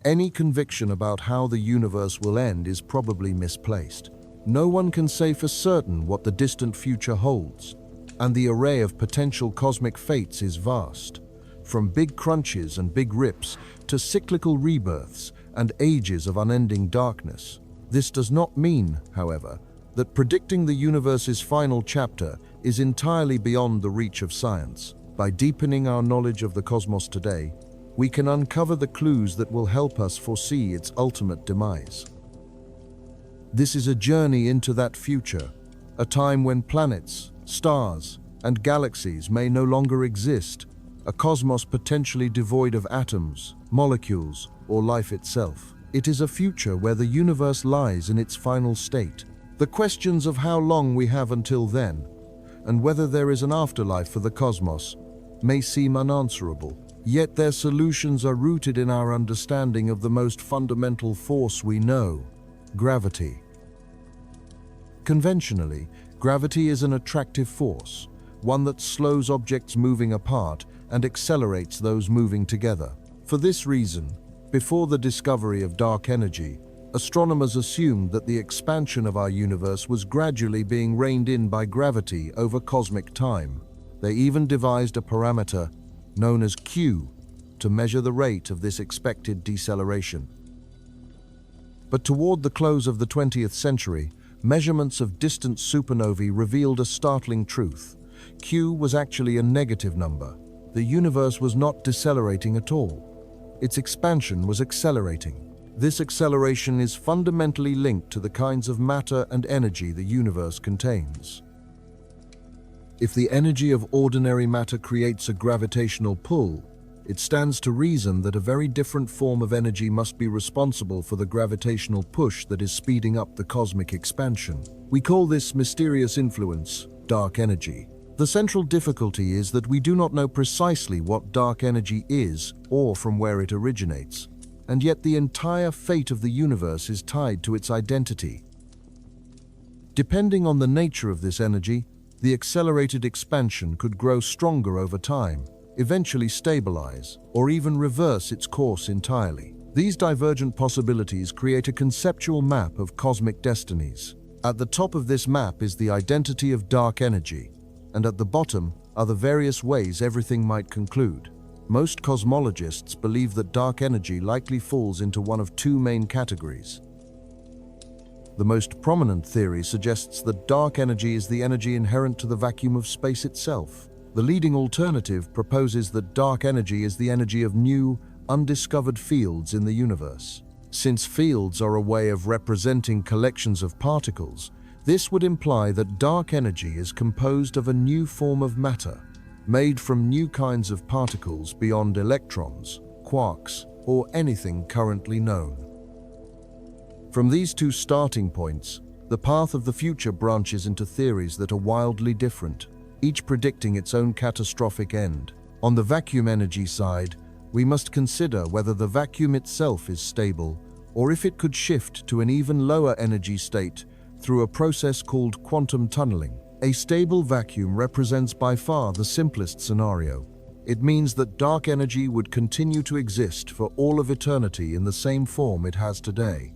Any conviction about how the universe will end is probably misplaced. No one can say for certain what the distant future holds, and the array of potential cosmic fates is vast. From big crunches and big rips to cyclical rebirths and ages of unending darkness. This does not mean, however, that predicting the universe's final chapter is entirely beyond the reach of science. By deepening our knowledge of the cosmos today, we can uncover the clues that will help us foresee its ultimate demise. This is a journey into that future, a time when planets, stars, and galaxies may no longer exist, a cosmos potentially devoid of atoms, molecules, or life itself. It is a future where the universe lies in its final state. The questions of how long we have until then, and whether there is an afterlife for the cosmos, may seem unanswerable. Yet their solutions are rooted in our understanding of the most fundamental force we know: gravity. Conventionally, gravity is an attractive force, one that slows objects moving apart and accelerates those moving together. For this reason, before the discovery of dark energy, astronomers assumed that the expansion of our universe was gradually being reined in by gravity over cosmic time. They even devised a parameter known as Q to measure the rate of this expected deceleration. But toward the close of the 20th century, measurements of distant supernovae revealed a startling truth. Q was actually a negative number. The universe was not decelerating at all. Its expansion was accelerating. This acceleration is fundamentally linked to the kinds of matter and energy the universe contains. If the energy of ordinary matter creates a gravitational pull, it stands to reason that a very different form of energy must be responsible for the gravitational push that is speeding up the cosmic expansion. We call this mysterious influence dark energy. The central difficulty is that we do not know precisely what dark energy is or from where it originates, and yet the entire fate of the universe is tied to its identity. Depending on the nature of this energy, the accelerated expansion could grow stronger over time, eventually stabilize, or even reverse its course entirely. These divergent possibilities create a conceptual map of cosmic destinies. At the top of this map is the identity of dark energy, and at the bottom are the various ways everything might conclude. Most cosmologists believe that dark energy likely falls into one of two main categories. The most prominent theory suggests that dark energy is the energy inherent to the vacuum of space itself. The leading alternative proposes that dark energy is the energy of new, undiscovered fields in the universe. Since fields are a way of representing collections of particles, this would imply that dark energy is composed of a new form of matter, made from new kinds of particles beyond electrons, quarks, or anything currently known. From these two starting points, the path of the future branches into theories that are wildly different, each predicting its own catastrophic end. On the vacuum energy side, we must consider whether the vacuum itself is stable, or if it could shift to an even lower energy state through a process called quantum tunneling. A stable vacuum represents by far the simplest scenario. It means that dark energy would continue to exist for all of eternity in the same form it has today.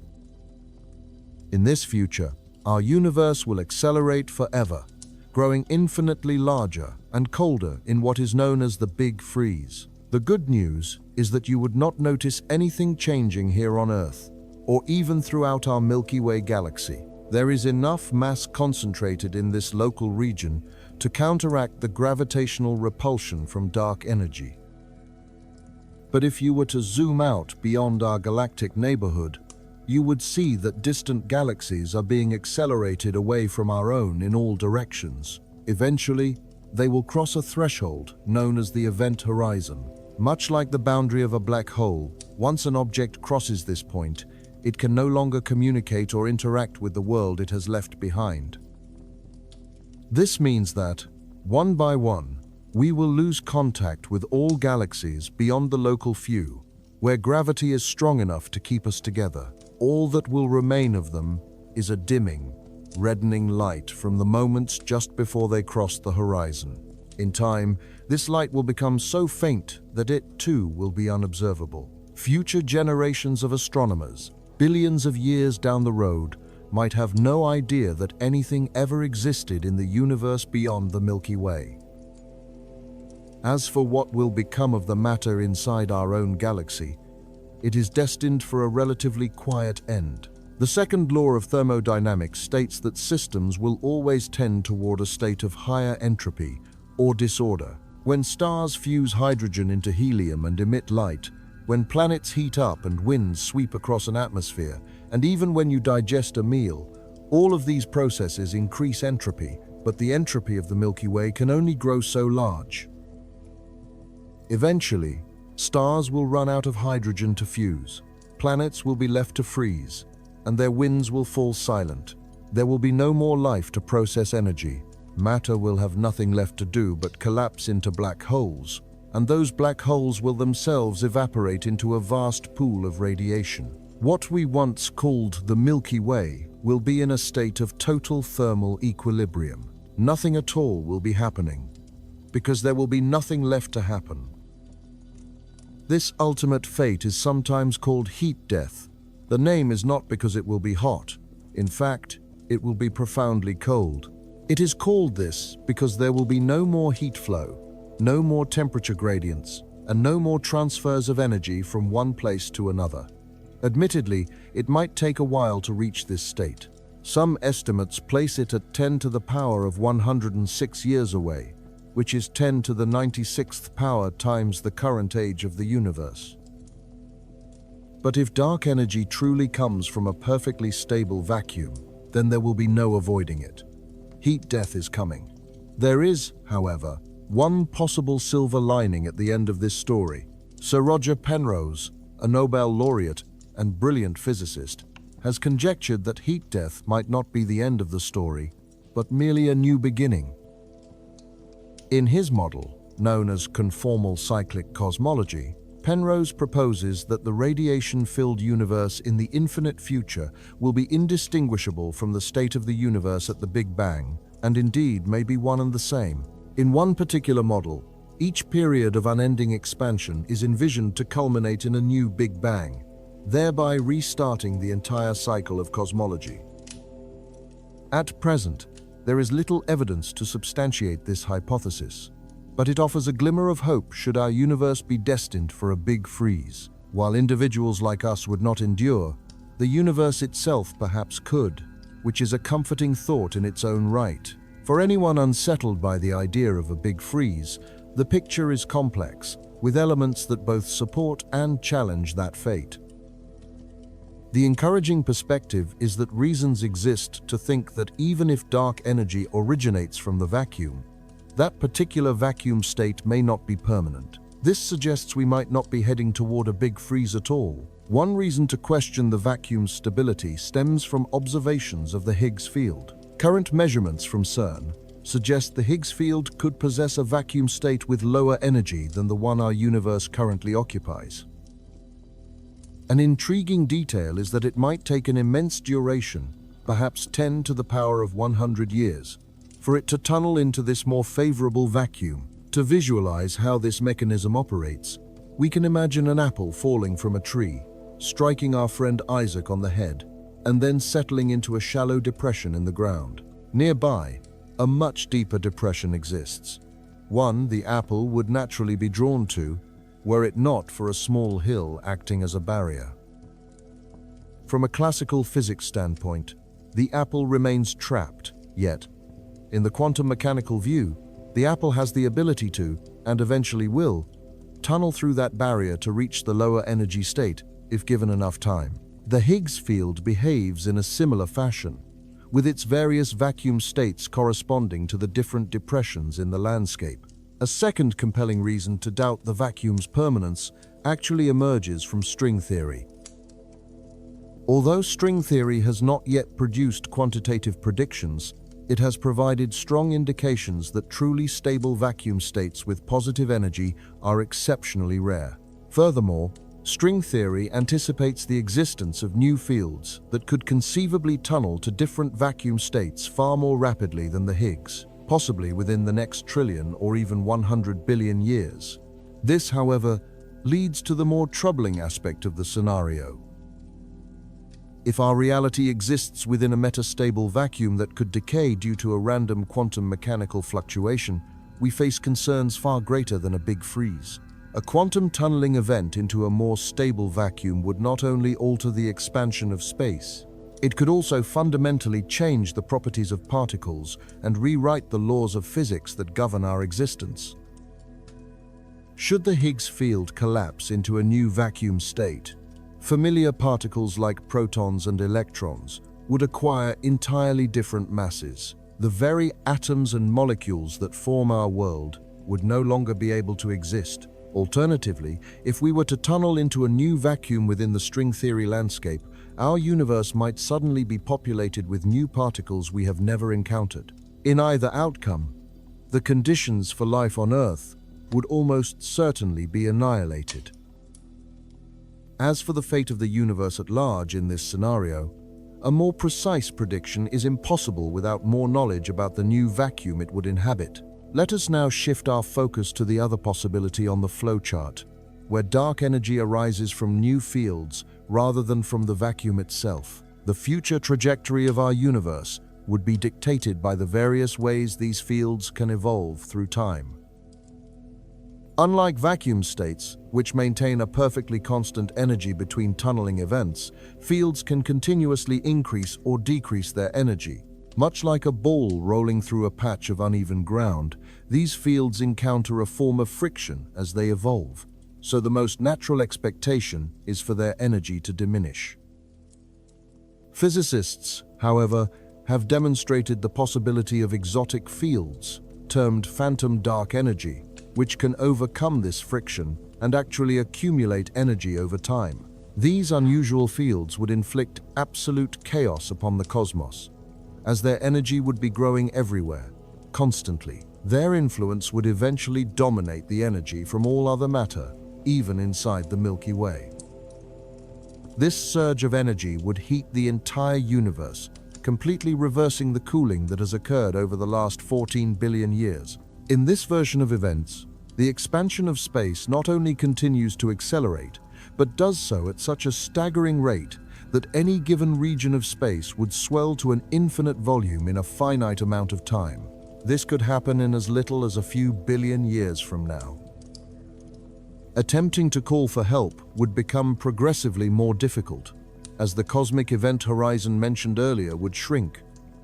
In this future, our universe will accelerate forever, growing infinitely larger and colder in what is known as the Big Freeze. The good news is that you would not notice anything changing here on Earth, or even throughout our Milky Way galaxy. There is enough mass concentrated in this local region to counteract the gravitational repulsion from dark energy. But if you were to zoom out beyond our galactic neighborhood, you would see that distant galaxies are being accelerated away from our own in all directions. Eventually, they will cross a threshold known as the event horizon. Much like the boundary of a black hole, once an object crosses this point, it can no longer communicate or interact with the world it has left behind. This means that, one by one, we will lose contact with all galaxies beyond the local few, where gravity is strong enough to keep us together. All that will remain of them is a dimming, reddening light from the moments just before they cross the horizon. In time, this light will become so faint that it too will be unobservable. Future generations of astronomers, billions of years down the road, might have no idea that anything ever existed in the universe beyond the Milky Way. As for what will become of the matter inside our own galaxy, it is destined for a relatively quiet end. The second law of thermodynamics states that systems will always tend toward a state of higher entropy or disorder. When stars fuse hydrogen into helium and emit light, when planets heat up and winds sweep across an atmosphere, and even when you digest a meal, all of these processes increase entropy, but the entropy of the Milky Way can only grow so large. Eventually, stars will run out of hydrogen to fuse, planets will be left to freeze, and their winds will fall silent. There will be no more life to process energy. Matter will have nothing left to do but collapse into black holes, and those black holes will themselves evaporate into a vast pool of radiation. What we once called the Milky Way will be in a state of total thermal equilibrium. Nothing at all will be happening, because there will be nothing left to happen. This ultimate fate is sometimes called heat death. The name is not because it will be hot. In fact, it will be profoundly cold. It is called this because there will be no more heat flow, no more temperature gradients, and no more transfers of energy from one place to another. Admittedly, it might take a while to reach this state. Some estimates place it at 10 to the power of 106 years away, which is 10 to the 96th power times the current age of the universe. But if dark energy truly comes from a perfectly stable vacuum, then there will be no avoiding it. Heat death is coming. There is, however, one possible silver lining at the end of this story. Sir Roger Penrose, a Nobel laureate and brilliant physicist, has conjectured that heat death might not be the end of the story, but merely a new beginning. In his model, known as conformal cyclic cosmology, Penrose proposes that the radiation-filled universe in the infinite future will be indistinguishable from the state of the universe at the Big Bang, and indeed may be one and the same. In one particular model, each period of unending expansion is envisioned to culminate in a new Big Bang, thereby restarting the entire cycle of cosmology. At present, there is little evidence to substantiate this hypothesis, but it offers a glimmer of hope should our universe be destined for a big freeze. While individuals like us would not endure, the universe itself perhaps could, which is a comforting thought in its own right. For anyone unsettled by the idea of a big freeze, the picture is complex, with elements that both support and challenge that fate. The encouraging perspective is that reasons exist to think that even if dark energy originates from the vacuum, that particular vacuum state may not be permanent. This suggests we might not be heading toward a big freeze at all. One reason to question the vacuum's stability stems from observations of the Higgs field. Current measurements from CERN suggest the Higgs field could possess a vacuum state with lower energy than the one our universe currently occupies. An intriguing detail is that it might take an immense duration, perhaps 10 to the power of 100 years, for it to tunnel into this more favorable vacuum. To visualize how this mechanism operates, we can imagine an apple falling from a tree, striking our friend Isaac on the head, and then settling into a shallow depression in the ground. Nearby, a much deeper depression exists, one the apple would naturally be drawn to, were it not for a small hill acting as a barrier. From a classical physics standpoint, the apple remains trapped, yet, in the quantum mechanical view, the apple has the ability to, and eventually will, tunnel through that barrier to reach the lower energy state if given enough time. The Higgs field behaves in a similar fashion, with its various vacuum states corresponding to the different depressions in the landscape. A second compelling reason to doubt the vacuum's permanence actually emerges from string theory. Although string theory has not yet produced quantitative predictions, it has provided strong indications that truly stable vacuum states with positive energy are exceptionally rare. Furthermore, string theory anticipates the existence of new fields that could conceivably tunnel to different vacuum states far more rapidly than the Higgs, possibly within the next trillion or even 100 billion years. This, however, leads to the more troubling aspect of the scenario. If our reality exists within a metastable vacuum that could decay due to a random quantum mechanical fluctuation, we face concerns far greater than a big freeze. A quantum tunneling event into a more stable vacuum would not only alter the expansion of space, it could also fundamentally change the properties of particles and rewrite the laws of physics that govern our existence. Should the Higgs field collapse into a new vacuum state, familiar particles like protons and electrons would acquire entirely different masses. The very atoms and molecules that form our world would no longer be able to exist. Alternatively, if we were to tunnel into a new vacuum within the string theory landscape, our universe might suddenly be populated with new particles we have never encountered. In either outcome, the conditions for life on Earth would almost certainly be annihilated. As for the fate of the universe at large in this scenario, a more precise prediction is impossible without more knowledge about the new vacuum it would inhabit. Let us now shift our focus to the other possibility on the flowchart, where dark energy arises from new fields rather than from the vacuum itself. The future trajectory of our universe would be dictated by the various ways these fields can evolve through time. Unlike vacuum states, which maintain a perfectly constant energy between tunneling events, fields can continuously increase or decrease their energy. Much like a ball rolling through a patch of uneven ground, these fields encounter a form of friction as they evolve, so the most natural expectation is for their energy to diminish. Physicists, however, have demonstrated the possibility of exotic fields, termed phantom dark energy, which can overcome this friction and actually accumulate energy over time. These unusual fields would inflict absolute chaos upon the cosmos, as their energy would be growing everywhere, constantly. Their influence would eventually dominate the energy from all other matter, even inside the Milky Way. This surge of energy would heat the entire universe, completely reversing the cooling that has occurred over the last 14 billion years. In this version of events, the expansion of space not only continues to accelerate, but does so at such a staggering rate that any given region of space would swell to an infinite volume in a finite amount of time. This could happen in as little as a few billion years from now. Attempting to call for help would become progressively more difficult, as the cosmic event horizon mentioned earlier would shrink,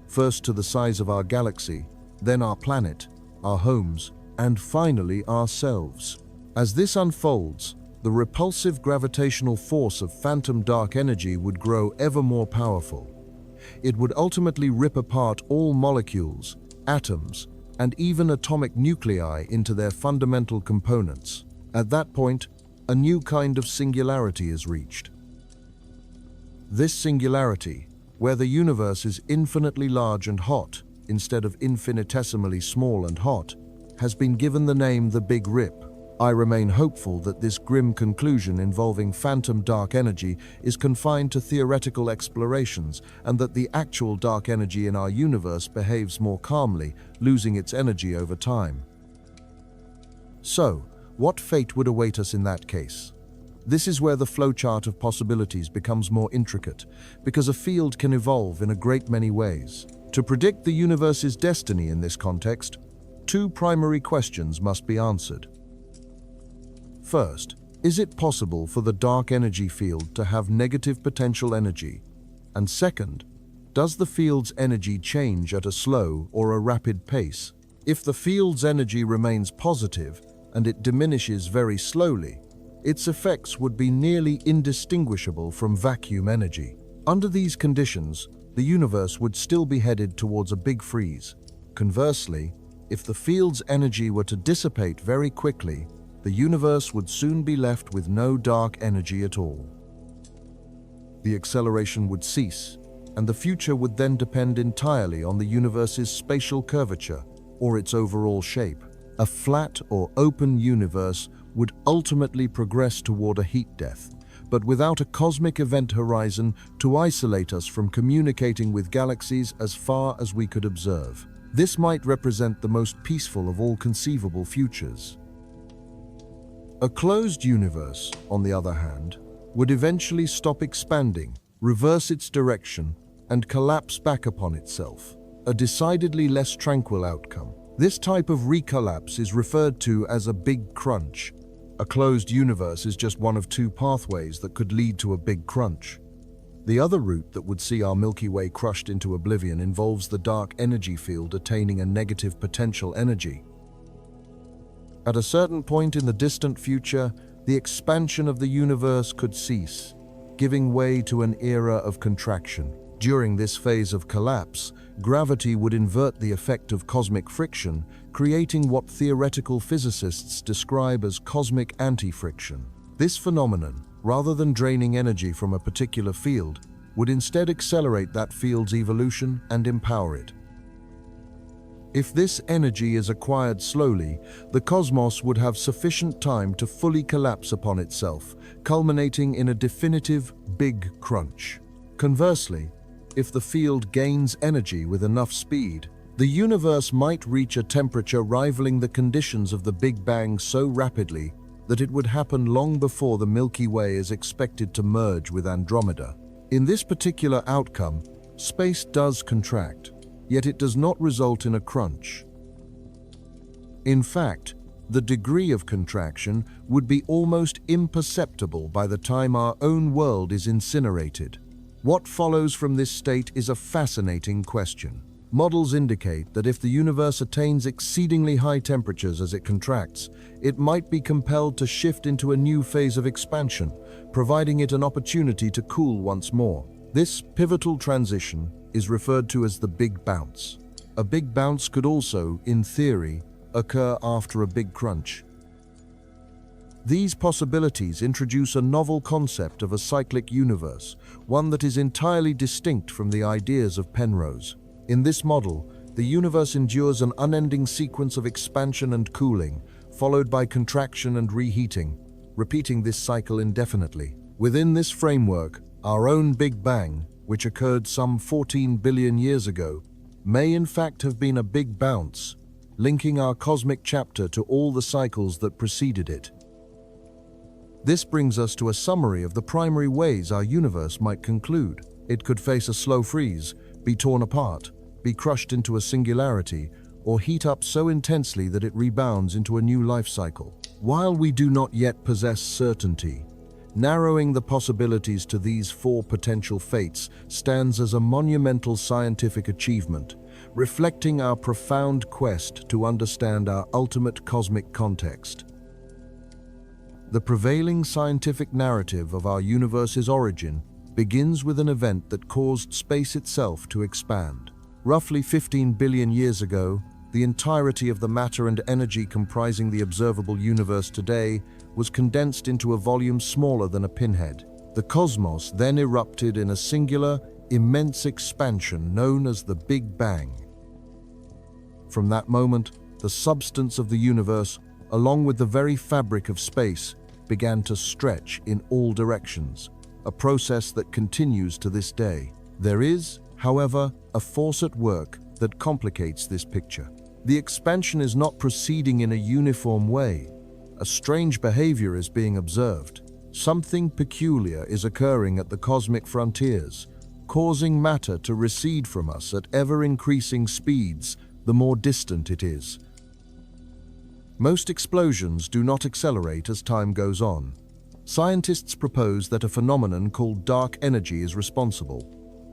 first to the size of our galaxy, then our planet, our homes, and finally ourselves. As this unfolds, the repulsive gravitational force of phantom dark energy would grow ever more powerful. It would ultimately rip apart all molecules, atoms, and even atomic nuclei into their fundamental components. At that point, a new kind of singularity is reached. This singularity, where the universe is infinitely large and hot instead of infinitesimally small and hot, has been given the name the Big Rip. I remain hopeful that this grim conclusion involving phantom dark energy is confined to theoretical explorations and that the actual dark energy in our universe behaves more calmly, losing its energy over time. So, what fate would await us in that case? This is where the flowchart of possibilities becomes more intricate, because a field can evolve in a great many ways. To predict the universe's destiny in this context, two primary questions must be answered. First, is it possible for the dark energy field to have negative potential energy? And second, does the field's energy change at a slow or a rapid pace? If the field's energy remains positive and it diminishes very slowly, its effects would be nearly indistinguishable from vacuum energy. Under these conditions, the universe would still be headed towards a big freeze. Conversely, if the field's energy were to dissipate very quickly, the universe would soon be left with no dark energy at all. The acceleration would cease, and the future would then depend entirely on the universe's spatial curvature or its overall shape. A flat or open universe would ultimately progress toward a heat death, but without a cosmic event horizon to isolate us from communicating with galaxies as far as we could observe. This might represent the most peaceful of all conceivable futures. A closed universe, on the other hand, would eventually stop expanding, reverse its direction, and collapse back upon itself, a decidedly less tranquil outcome. This type of recollapse is referred to as a big crunch. A closed universe is just one of two pathways that could lead to a big crunch. The other route that would see our Milky Way crushed into oblivion involves the dark energy field attaining a negative potential energy. At a certain point in the distant future, the expansion of the universe could cease, giving way to an era of contraction. During this phase of collapse, gravity would invert the effect of cosmic friction, creating what theoretical physicists describe as cosmic anti-friction. This phenomenon, rather than draining energy from a particular field, would instead accelerate that field's evolution and empower it. If this energy is acquired slowly, the cosmos would have sufficient time to fully collapse upon itself, culminating in a definitive big crunch. Conversely, if the field gains energy with enough speed, the universe might reach a temperature rivaling the conditions of the Big Bang so rapidly that it would happen long before the Milky Way is expected to merge with Andromeda. In this particular outcome, space does contract, yet it does not result in a crunch. In fact, the degree of contraction would be almost imperceptible by the time our own world is incinerated. What follows from this state is a fascinating question. Models indicate that if the universe attains exceedingly high temperatures as it contracts, it might be compelled to shift into a new phase of expansion, providing it an opportunity to cool once more. This pivotal transition is referred to as the Big Bounce. A big bounce could also, in theory, occur after a big crunch. These possibilities introduce a novel concept of a cyclic universe, one that is entirely distinct from the ideas of Penrose. In this model, the universe endures an unending sequence of expansion and cooling, followed by contraction and reheating, repeating this cycle indefinitely. Within this framework, our own Big Bang, which occurred some 14 billion years ago, may in fact have been a big bounce, linking our cosmic chapter to all the cycles that preceded it. This brings us to a summary of the primary ways our universe might conclude. It could face a slow freeze, be torn apart, be crushed into a singularity, or heat up so intensely that it rebounds into a new life cycle. While we do not yet possess certainty, narrowing the possibilities to these four potential fates stands as a monumental scientific achievement, reflecting our profound quest to understand our ultimate cosmic context. The prevailing scientific narrative of our universe's origin begins with an event that caused space itself to expand. Roughly 15 billion years ago, the entirety of the matter and energy comprising the observable universe today was condensed into a volume smaller than a pinhead. The cosmos then erupted in a singular, immense expansion known as the Big Bang. From that moment, the substance of the universe, along with the very fabric of space, began to stretch in all directions, a process that continues to this day. There is, however, a force at work that complicates this picture. The expansion is not proceeding in a uniform way. A strange behavior is being observed. Something peculiar is occurring at the cosmic frontiers, causing matter to recede from us at ever-increasing speeds the more distant it is. Most explosions do not accelerate as time goes on. Scientists propose that a phenomenon called dark energy is responsible,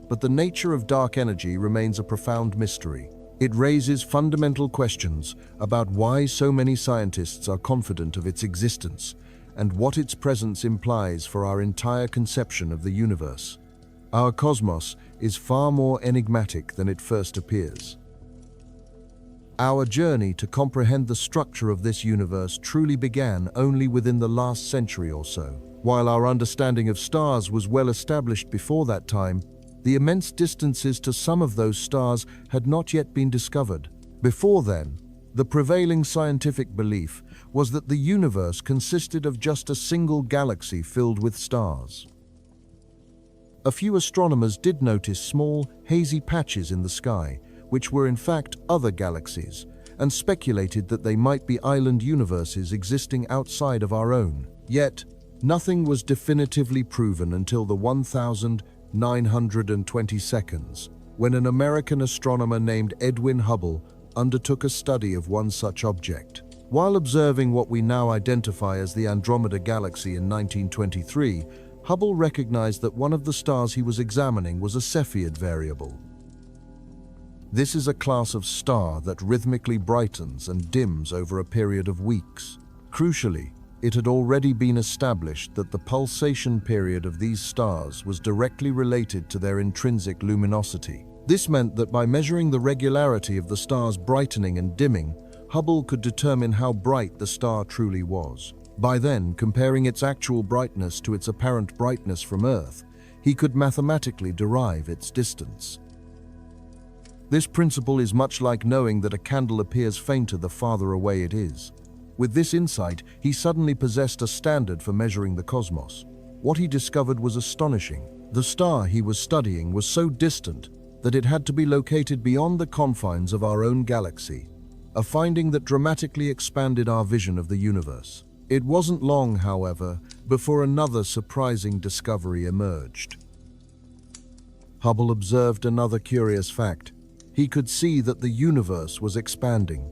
but the nature of dark energy remains a profound mystery. It raises fundamental questions about why so many scientists are confident of its existence and what its presence implies for our entire conception of the universe. Our cosmos is far more enigmatic than it first appears. Our journey to comprehend the structure of this universe truly began only within the last century or so. While our understanding of stars was well established before that time, the immense distances to some of those stars had not yet been discovered. Before then, the prevailing scientific belief was that the universe consisted of just a single galaxy filled with stars. A few astronomers did notice small, hazy patches in the sky, which were in fact other galaxies, and speculated that they might be island universes existing outside of our own. Yet, nothing was definitively proven until the 1922, when an American astronomer named Edwin Hubble undertook a study of one such object. While observing what we now identify as the Andromeda Galaxy in 1923, Hubble recognized that one of the stars he was examining was a Cepheid variable. This is a class of star that rhythmically brightens and dims over a period of weeks. Crucially, it had already been established that the pulsation period of these stars was directly related to their intrinsic luminosity. This meant that by measuring the regularity of the star's brightening and dimming, Hubble could determine how bright the star truly was. By then, comparing its actual brightness to its apparent brightness from Earth, he could mathematically derive its distance. This principle is much like knowing that a candle appears fainter the farther away it is. With this insight, he suddenly possessed a standard for measuring the cosmos. What he discovered was astonishing. The star he was studying was so distant that it had to be located beyond the confines of our own galaxy, a finding that dramatically expanded our vision of the universe. It wasn't long, however, before another surprising discovery emerged. Hubble observed another curious fact. He could see that the universe was expanding.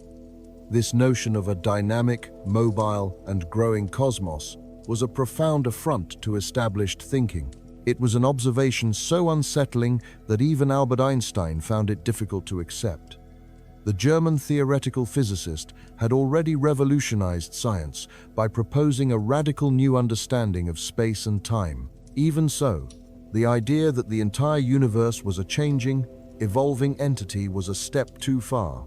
This notion of a dynamic, mobile, and growing cosmos was a profound affront to established thinking. It was an observation so unsettling that even Albert Einstein found it difficult to accept. The German theoretical physicist had already revolutionized science by proposing a radical new understanding of space and time. Even so, the idea that the entire universe was a changing, evolving entity was a step too far.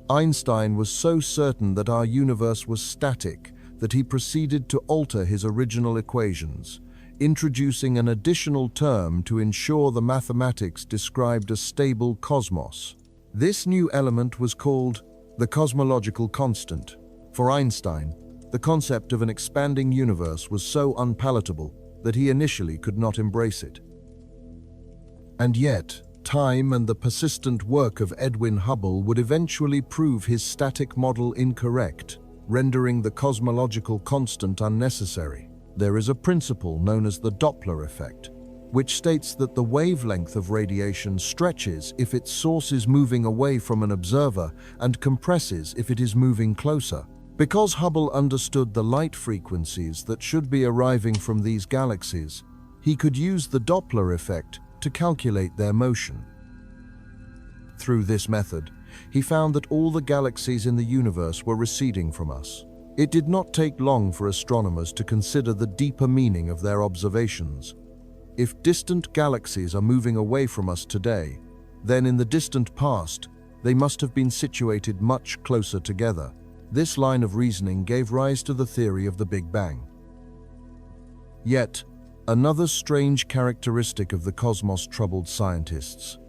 Einstein was so certain that our universe was static that he proceeded to alter his original equations, introducing an additional term to ensure the mathematics described a stable cosmos. This new element was called the cosmological constant. For Einstein, the concept of an expanding universe was so unpalatable that he initially could not embrace it. And yet, time and the persistent work of Edwin Hubble would eventually prove his static model incorrect, rendering the cosmological constant unnecessary. There is a principle known as the Doppler effect, which states that the wavelength of radiation stretches if its source is moving away from an observer and compresses if it is moving closer. Because Hubble understood the light frequencies that should be arriving from these galaxies, he could use the Doppler effect to calculate their motion. Through this method, he found that all the galaxies in the universe were receding from us. It did not take long for astronomers to consider the deeper meaning of their observations. If distant galaxies are moving away from us today, then in the distant past, they must have been situated much closer together. This line of reasoning gave rise to the theory of the Big Bang. Yet, another strange characteristic of the cosmos troubled scientists,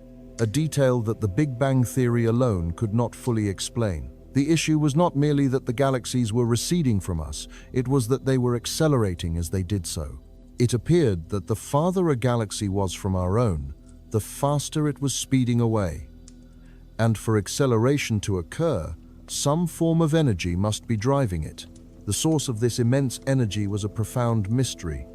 a detail that the Big Bang theory alone could not fully explain. The issue was not merely that the galaxies were receding from us, it was that they were accelerating as they did so. It appeared that the farther a galaxy was from our own, the faster it was speeding away. And for acceleration to occur, some form of energy must be driving it. The source of this immense energy was a profound mystery.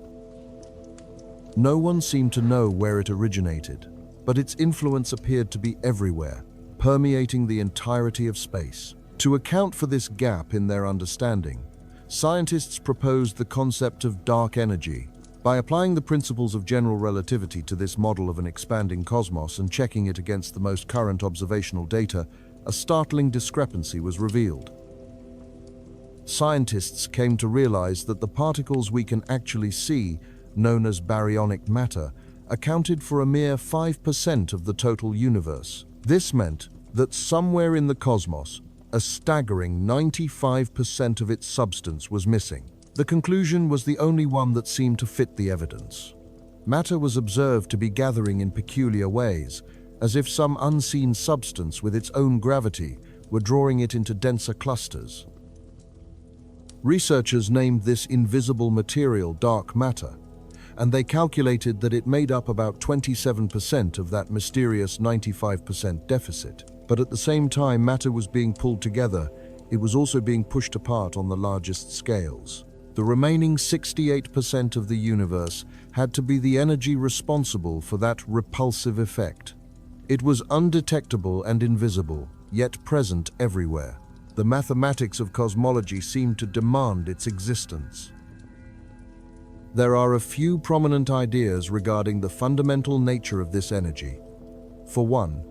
No one seemed to know where it originated, but its influence appeared to be everywhere, permeating the entirety of space. To account for this gap in their understanding, scientists proposed the concept of dark energy. By applying the principles of general relativity to this model of an expanding cosmos and checking it against the most current observational data, a startling discrepancy was revealed. Scientists came to realize that the particles we can actually see, known as baryonic matter, accounted for a mere 5% of the total universe. This meant that somewhere in the cosmos, a staggering 95% of its substance was missing. The conclusion was the only one that seemed to fit the evidence. Matter was observed to be gathering in peculiar ways, as if some unseen substance with its own gravity were drawing it into denser clusters. Researchers named this invisible material dark matter, and they calculated that it made up about 27% of that mysterious 95% deficit. But at the same time matter was being pulled together, it was also being pushed apart on the largest scales. The remaining 68% of the universe had to be the energy responsible for that repulsive effect. It was undetectable and invisible, yet present everywhere. The mathematics of cosmology seemed to demand its existence. There are a few prominent ideas regarding the fundamental nature of this energy. For one,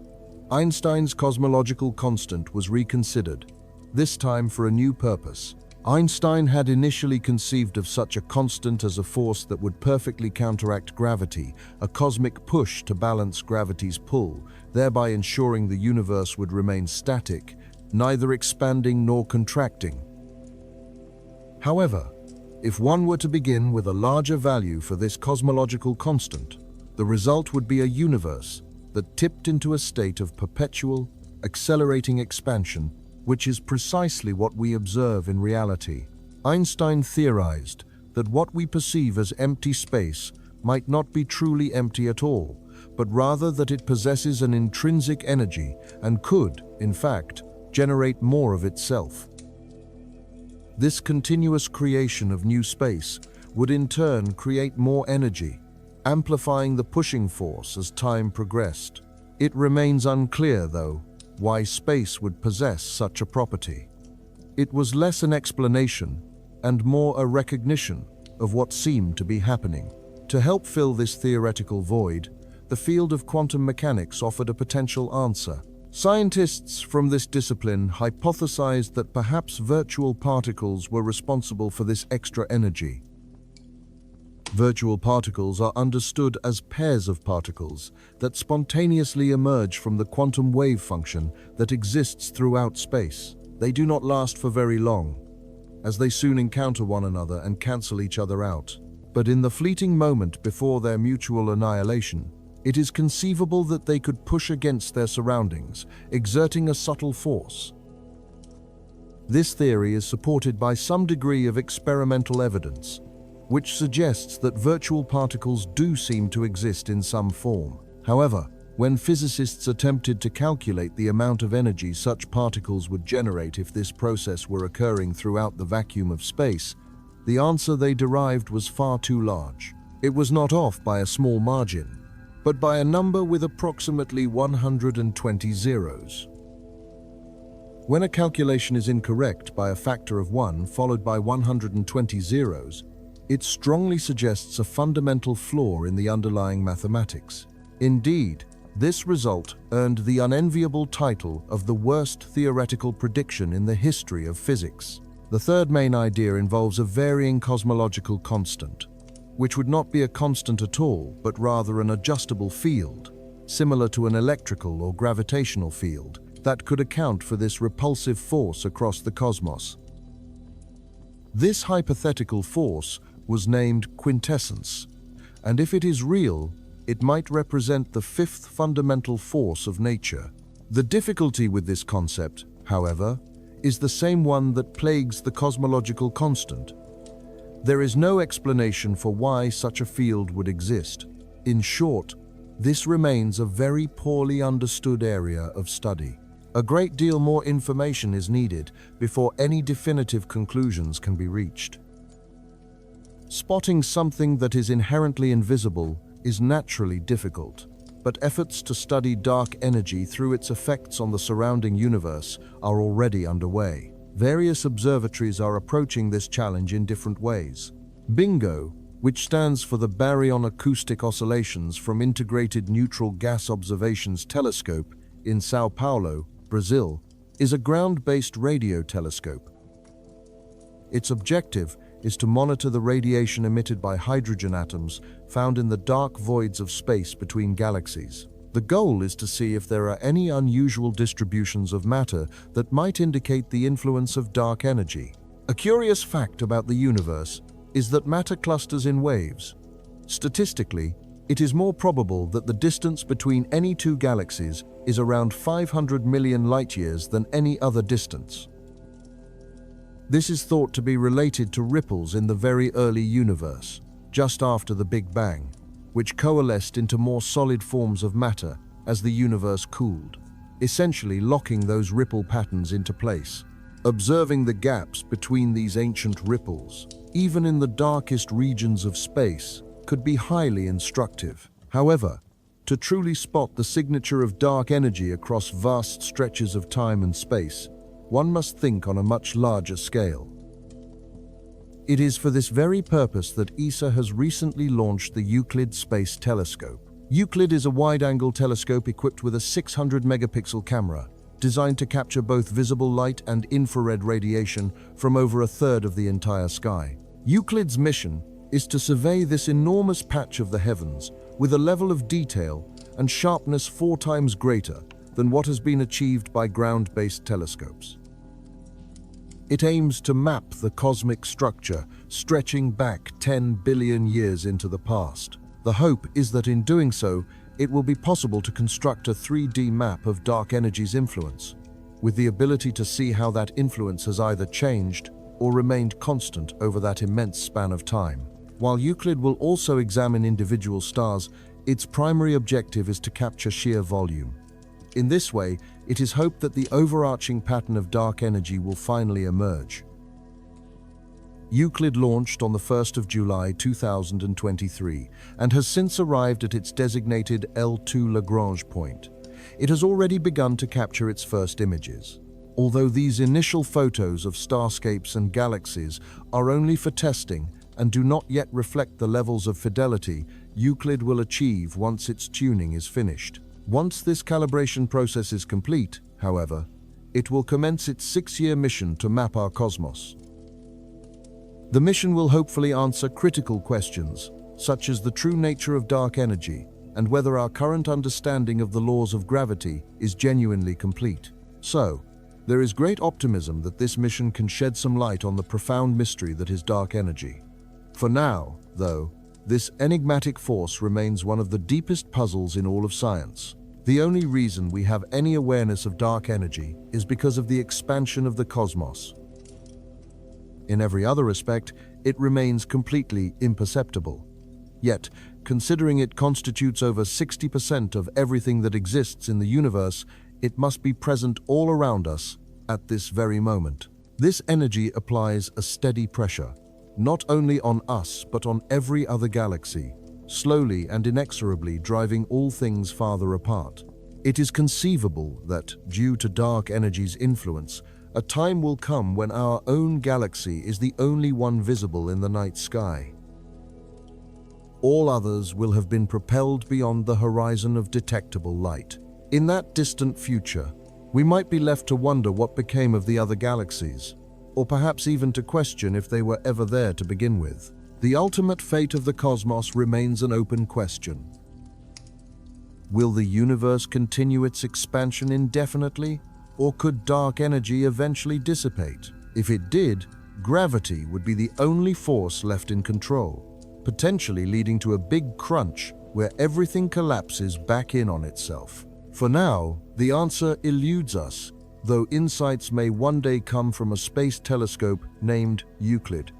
Einstein's cosmological constant was reconsidered, this time for a new purpose. Einstein had initially conceived of such a constant as a force that would perfectly counteract gravity, a cosmic push to balance gravity's pull, thereby ensuring the universe would remain static, neither expanding nor contracting. However, if one were to begin with a larger value for this cosmological constant, the result would be a universe that tipped into a state of perpetual, accelerating expansion, which is precisely what we observe in reality. Einstein theorized that what we perceive as empty space might not be truly empty at all, but rather that it possesses an intrinsic energy and could, in fact, generate more of itself. This continuous creation of new space would in turn create more energy, amplifying the pushing force as time progressed. It remains unclear, though, why space would possess such a property. It was less an explanation and more a recognition of what seemed to be happening. To help fill this theoretical void, the field of quantum mechanics offered a potential answer. Scientists from this discipline hypothesized that perhaps virtual particles were responsible for this extra energy. Virtual particles are understood as pairs of particles that spontaneously emerge from the quantum wave function that exists throughout space. They do not last for very long, as they soon encounter one another and cancel each other out. But in the fleeting moment before their mutual annihilation, it is conceivable that they could push against their surroundings, exerting a subtle force. This theory is supported by some degree of experimental evidence, which suggests that virtual particles do seem to exist in some form. However, when physicists attempted to calculate the amount of energy such particles would generate if this process were occurring throughout the vacuum of space, the answer they derived was far too large. It was not off by a small margin, but by a number with approximately 120 zeros. When a calculation is incorrect by a factor of 1 followed by 120 zeros, it strongly suggests a fundamental flaw in the underlying mathematics. Indeed, this result earned the unenviable title of the worst theoretical prediction in the history of physics. The third main idea involves a varying cosmological constant, which would not be a constant at all, but rather an adjustable field, similar to an electrical or gravitational field, that could account for this repulsive force across the cosmos. This hypothetical force was named quintessence, and if it is real, it might represent the fifth fundamental force of nature. The difficulty with this concept, however, is the same one that plagues the cosmological constant. There is no explanation for why such a field would exist. In short, this remains a very poorly understood area of study. A great deal more information is needed before any definitive conclusions can be reached. Spotting something that is inherently invisible is naturally difficult, but efforts to study dark energy through its effects on the surrounding universe are already underway. Various observatories are approaching this challenge in different ways. BINGO, which stands for the Baryon Acoustic Oscillations from Integrated Neutral Gas Observations Telescope in Sao Paulo, Brazil, is a ground-based radio telescope. Its objective is to monitor the radiation emitted by hydrogen atoms found in the dark voids of space between galaxies. The goal is to see if there are any unusual distributions of matter that might indicate the influence of dark energy. A curious fact about the universe is that matter clusters in waves. Statistically, it is more probable that the distance between any two galaxies is around 500 million light-years than any other distance. This is thought to be related to ripples in the very early universe, just after the Big Bang, which coalesced into more solid forms of matter as the universe cooled. essentially locking those ripple patterns into place. Observing the gaps between these ancient ripples, even in the darkest regions of space, could be highly instructive. However, to truly spot the signature of dark energy across vast stretches of time and space, one must think on a much larger scale. It is for this very purpose that ESA has recently launched the Euclid Space Telescope. Euclid is a wide-angle telescope equipped with a 600-megapixel camera, designed to capture both visible light and infrared radiation from over a third of the entire sky. Euclid's mission is to survey this enormous patch of the heavens with a level of detail and sharpness 4 times greater than what has been achieved by ground-based telescopes. It aims to map the cosmic structure stretching back 10 billion years into the past. The hope is that in doing so, it will be possible to construct a 3D map of dark energy's influence, with the ability to see how that influence has either changed or remained constant over that immense span of time. While Euclid will also examine individual stars, its primary objective is to capture sheer volume. In this way, it is hoped that the overarching pattern of dark energy will finally emerge. Euclid launched on the 1st of July 2023 and has since arrived at its designated L2 Lagrange point. It has already begun to capture its first images. Although these initial photos of starscapes and galaxies are only for testing and do not yet reflect the levels of fidelity Euclid will achieve once its tuning is finished. Once this calibration process is complete, however, it will commence its 6-year mission to map our cosmos. The mission will hopefully answer critical questions, such as the true nature of dark energy and whether our current understanding of the laws of gravity is genuinely complete. So, there is great optimism that this mission can shed some light on the profound mystery that is dark energy. For now, though, this enigmatic force remains one of the deepest puzzles in all of science. The only reason we have any awareness of dark energy is because of the expansion of the cosmos. In every other respect, it remains completely imperceptible. Yet, considering it constitutes over 60% of everything that exists in the universe, it must be present all around us at this very moment. This energy applies a steady pressure, not only on us but on every other galaxy, slowly and inexorably driving all things farther apart. It is conceivable that, due to dark energy's influence, a time will come when our own galaxy is the only one visible in the night sky. All others will have been propelled beyond the horizon of detectable light. In that distant future, we might be left to wonder what became of the other galaxies, or perhaps even to question if they were ever there to begin with. The ultimate fate of the cosmos remains an open question. Will the universe continue its expansion indefinitely, or could dark energy eventually dissipate? If it did, gravity would be the only force left in control, potentially leading to a big crunch where everything collapses back in on itself. For now, the answer eludes us, though insights may one day come from a space telescope named Euclid.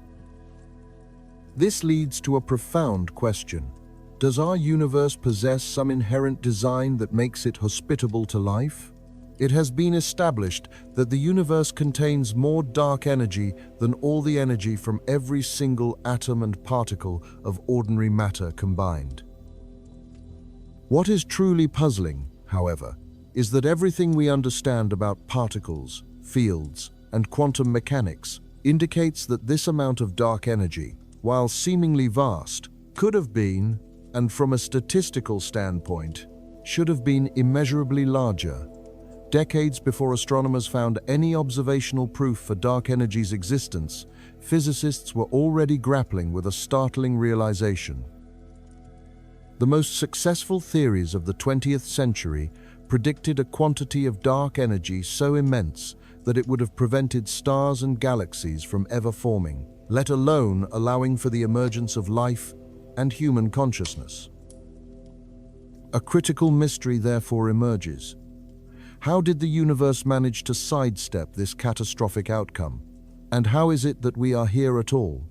This leads to a profound question. Does our universe possess some inherent design that makes it hospitable to life? It has been established that the universe contains more dark energy than all the energy from every single atom and particle of ordinary matter combined. What is truly puzzling, however, is that everything we understand about particles, fields, and quantum mechanics indicates that this amount of dark energy, while seemingly vast, could have been, and from a statistical standpoint, should have been immeasurably larger. Decades before astronomers found any observational proof for dark energy's existence, physicists were already grappling with a startling realization. The most successful theories of the 20th century predicted a quantity of dark energy so immense that it would have prevented stars and galaxies from ever forming, let alone allowing for the emergence of life and human consciousness. A critical mystery therefore emerges. How did the universe manage to sidestep this catastrophic outcome? And how is it that we are here at all,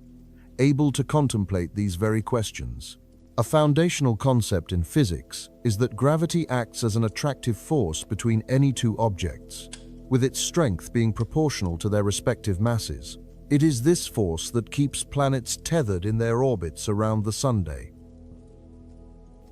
able to contemplate these very questions? A foundational concept in physics is that gravity acts as an attractive force between any two objects, with its strength being proportional to their respective masses. It is this force that keeps planets tethered in their orbits around the Sunday.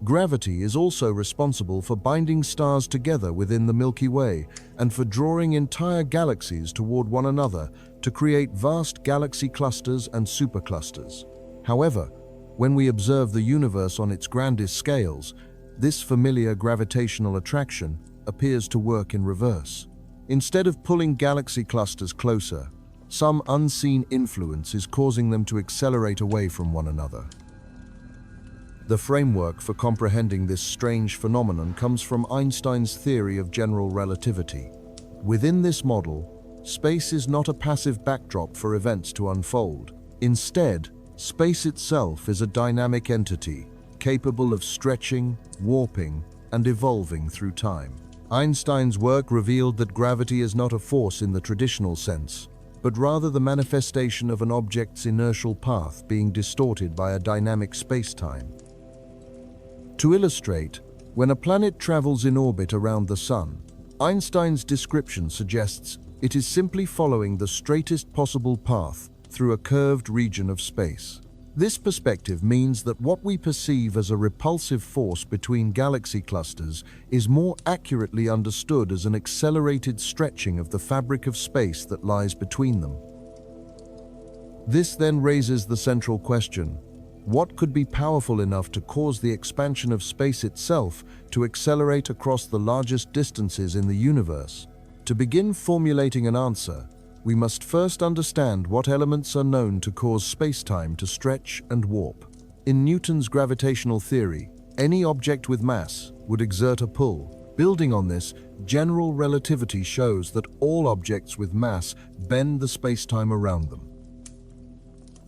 Gravity is also responsible for binding stars together within the Milky Way and for drawing entire galaxies toward one another to create vast galaxy clusters and superclusters. However, when we observe the universe on its grandest scales, this familiar gravitational attraction appears to work in reverse. Instead of pulling galaxy clusters closer, some unseen influence is causing them to accelerate away from one another. The framework for comprehending this strange phenomenon comes from Einstein's theory of general relativity. Within this model, space is not a passive backdrop for events to unfold. Instead, space itself is a dynamic entity, capable of stretching, warping, and evolving through time. Einstein's work revealed that gravity is not a force in the traditional sense, but rather the manifestation of an object's inertial path being distorted by a dynamic space-time. To illustrate, when a planet travels in orbit around the Sun, Einstein's description suggests it is simply following the straightest possible path through a curved region of space. This perspective means that what we perceive as a repulsive force between galaxy clusters is more accurately understood as an accelerated stretching of the fabric of space that lies between them. This then raises the central question: what could be powerful enough to cause the expansion of space itself to accelerate across the largest distances in the universe? To begin formulating an answer, we must first understand what elements are known to cause space-time to stretch and warp. In Newton's gravitational theory, any object with mass would exert a pull. Building on this, general relativity shows that all objects with mass bend the space-time around them.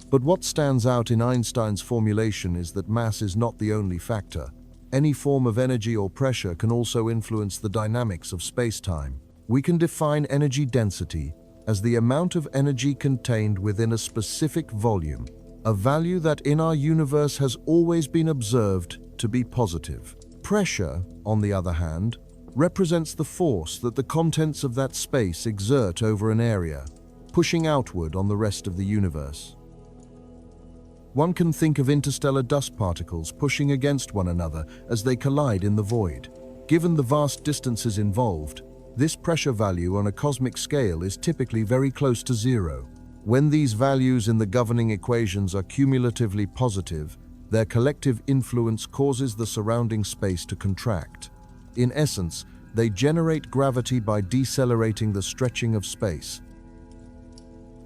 But what stands out in Einstein's formulation is that mass is not the only factor. Any form of energy or pressure can also influence the dynamics of space-time. We can define energy density as the amount of energy contained within a specific volume, a value that in our universe has always been observed to be positive. Pressure, on the other hand, represents the force that the contents of that space exert over an area, pushing outward on the rest of the universe. One can think of interstellar dust particles pushing against one another as they collide in the void. Given the vast distances involved, this pressure value on a cosmic scale is typically very close to zero. When these values in the governing equations are cumulatively positive, their collective influence causes the surrounding space to contract. In essence, they generate gravity by decelerating the stretching of space.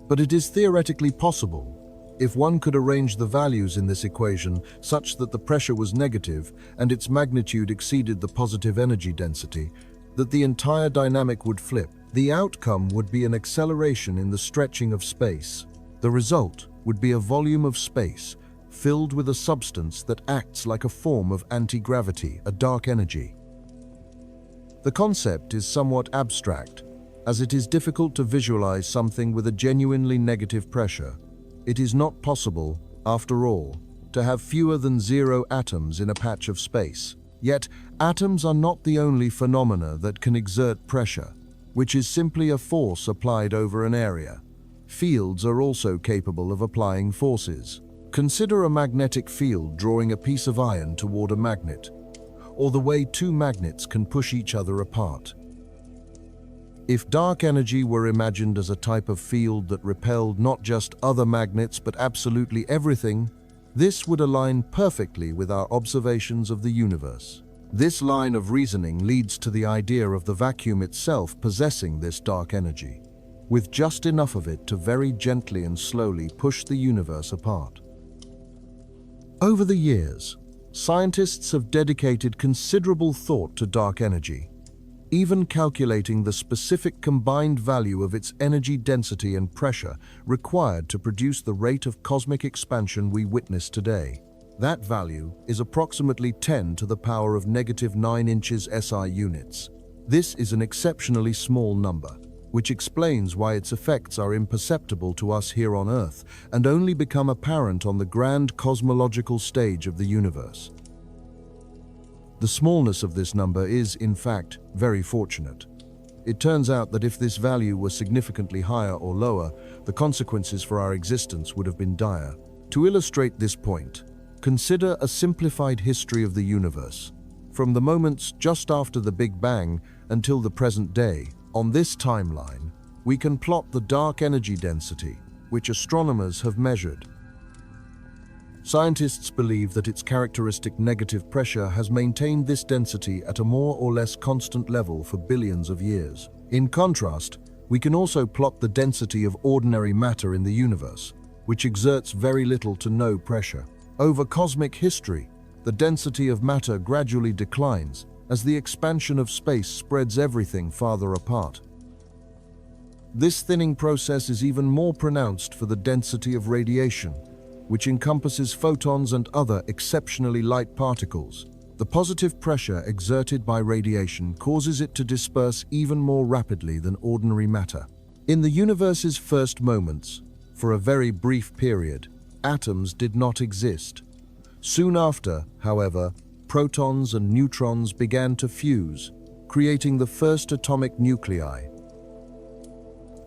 But it is theoretically possible, if one could arrange the values in this equation such that the pressure was negative and its magnitude exceeded the positive energy density, that the entire dynamic would flip. The outcome would be an acceleration in the stretching of space. The result would be a volume of space filled with a substance that acts like a form of anti-gravity, a dark energy. The concept is somewhat abstract, as it is difficult to visualize something with a genuinely negative pressure. It is not possible, after all, to have fewer than 0 atoms in a patch of space. Yet, atoms are not the only phenomena that can exert pressure, which is simply a force applied over an area. Fields are also capable of applying forces. Consider a magnetic field drawing a piece of iron toward a magnet, or the way two magnets can push each other apart. If dark energy were imagined as a type of field that repelled not just other magnets but absolutely everything, this would align perfectly with our observations of the universe. This line of reasoning leads to the idea of the vacuum itself possessing this dark energy, with just enough of it to very gently and slowly push the universe apart. Over the years, scientists have dedicated considerable thought to dark energy, even calculating the specific combined value of its energy density and pressure required to produce the rate of cosmic expansion we witness today. That value is approximately 10 to the power of -9 inches SI units. This is an exceptionally small number. which explains why its effects are imperceptible to us here on Earth and only become apparent on the grand cosmological stage of the universe. The smallness of this number is, in fact, very fortunate. It turns out that if this value were significantly higher or lower, the consequences for our existence would have been dire. To illustrate this point, consider a simplified history of the universe, from the moments just after the Big Bang until the present day. On this timeline, we can plot the dark energy density, which astronomers have measured. Scientists believe that its characteristic negative pressure has maintained this density at a more or less constant level for billions of years. In contrast, we can also plot the density of ordinary matter in the universe, which exerts very little to no pressure. Over cosmic history, the density of matter gradually declines as the expansion of space spreads everything farther apart. This thinning process is even more pronounced for the density of radiation, which encompasses photons and other exceptionally light particles. The positive pressure exerted by radiation causes it to disperse even more rapidly than ordinary matter. In the universe's first moments, for a very brief period, atoms did not exist. Soon after, however, protons and neutrons began to fuse, creating the first atomic nuclei.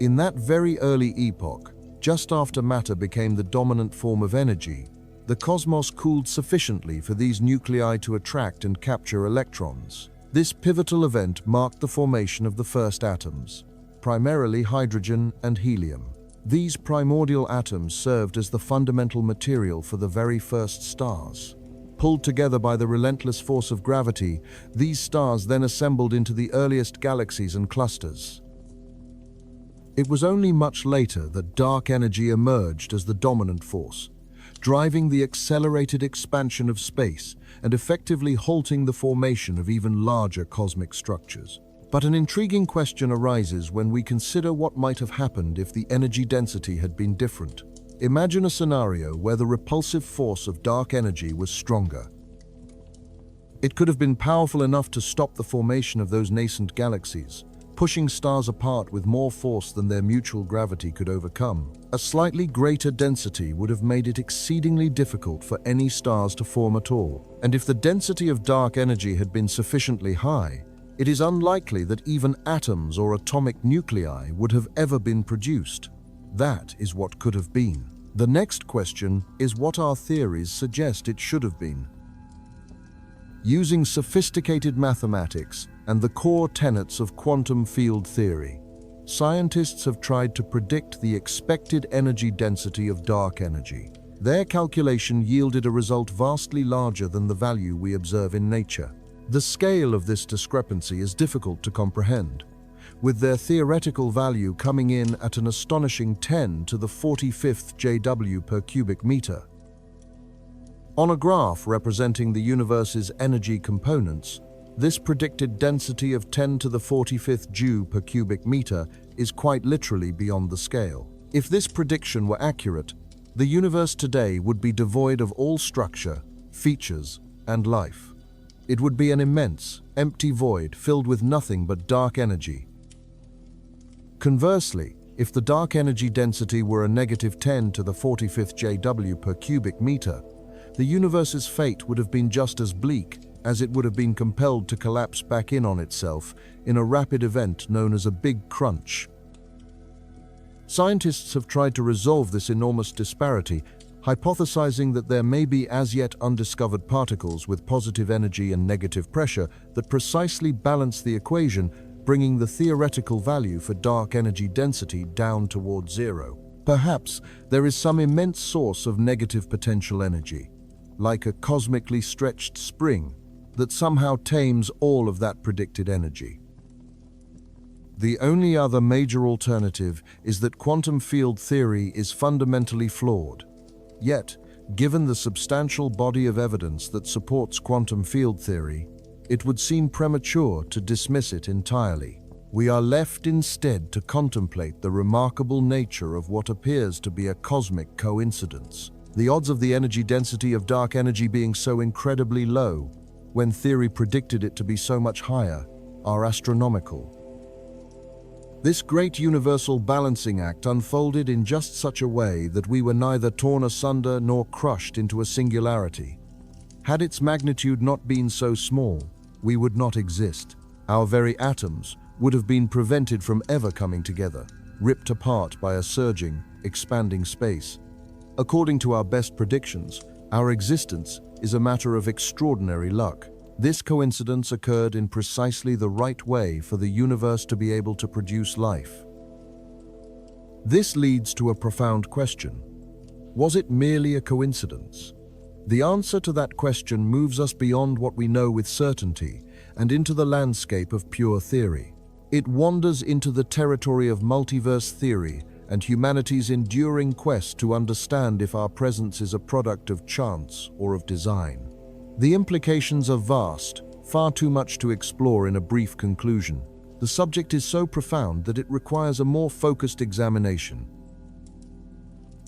In that very early epoch, just after matter became the dominant form of energy, the cosmos cooled sufficiently for these nuclei to attract and capture electrons. This pivotal event marked the formation of the first atoms, primarily hydrogen and helium. These primordial atoms served as the fundamental material for the very first stars. Pulled together by the relentless force of gravity, these stars then assembled into the earliest galaxies and clusters. It was only much later that dark energy emerged as the dominant force, driving the accelerated expansion of space and effectively halting the formation of even larger cosmic structures. But an intriguing question arises when we consider what might have happened if the energy density had been different. Imagine a scenario where the repulsive force of dark energy was stronger. It could have been powerful enough to stop the formation of those nascent galaxies, pushing stars apart with more force than their mutual gravity could overcome. A slightly greater density would have made it exceedingly difficult for any stars to form at all. And if the density of dark energy had been sufficiently high, it is unlikely that even atoms or atomic nuclei would have ever been produced. That is what could have been. The next question is what our theories suggest it should have been. Using sophisticated mathematics and the core tenets of quantum field theory, scientists have tried to predict the expected energy density of dark energy. Their calculation yielded a result vastly larger than the value we observe in nature. The scale of this discrepancy is difficult to comprehend, with their theoretical value coming in at an astonishing 10 to the 45th JW per cubic meter. On a graph representing the universe's energy components, this predicted density of 10 to the 45th Joule per cubic meter is quite literally beyond the scale. If this prediction were accurate, the universe today would be devoid of all structure, features, and life. It would be an immense, empty void filled with nothing but dark energy. Conversely, if the dark energy density were a negative 10 to the 45th JW per cubic meter, the universe's fate would have been just as bleak, as it would have been compelled to collapse back in on itself in a rapid event known as a Big Crunch. Scientists have tried to resolve this enormous disparity, hypothesizing that there may be as yet undiscovered particles with positive energy and negative pressure that precisely balance the equation, bringing the theoretical value for dark energy density down towards zero. Perhaps there is some immense source of negative potential energy, like a cosmically stretched spring, that somehow tames all of that predicted energy. The only other major alternative is that quantum field theory is fundamentally flawed. Yet, given the substantial body of evidence that supports quantum field theory, it would seem premature to dismiss it entirely. We are left instead to contemplate the remarkable nature of what appears to be a cosmic coincidence. The odds of the energy density of dark energy being so incredibly low, when theory predicted it to be so much higher, are astronomical. This great universal balancing act unfolded in just such a way that we were neither torn asunder nor crushed into a singularity. Had its magnitude not been so small, we would not exist. Our very atoms would have been prevented from ever coming together, ripped apart by a surging, expanding space. According to our best predictions, our existence is a matter of extraordinary luck. This coincidence occurred in precisely the right way for the universe to be able to produce life. This leads to a profound question. Was it merely a coincidence? The answer to that question moves us beyond what we know with certainty and into the landscape of pure theory. It wanders into the territory of multiverse theory and humanity's enduring quest to understand if our presence is a product of chance or of design. The implications are vast, far too much to explore in a brief conclusion. The subject is so profound that it requires a more focused examination.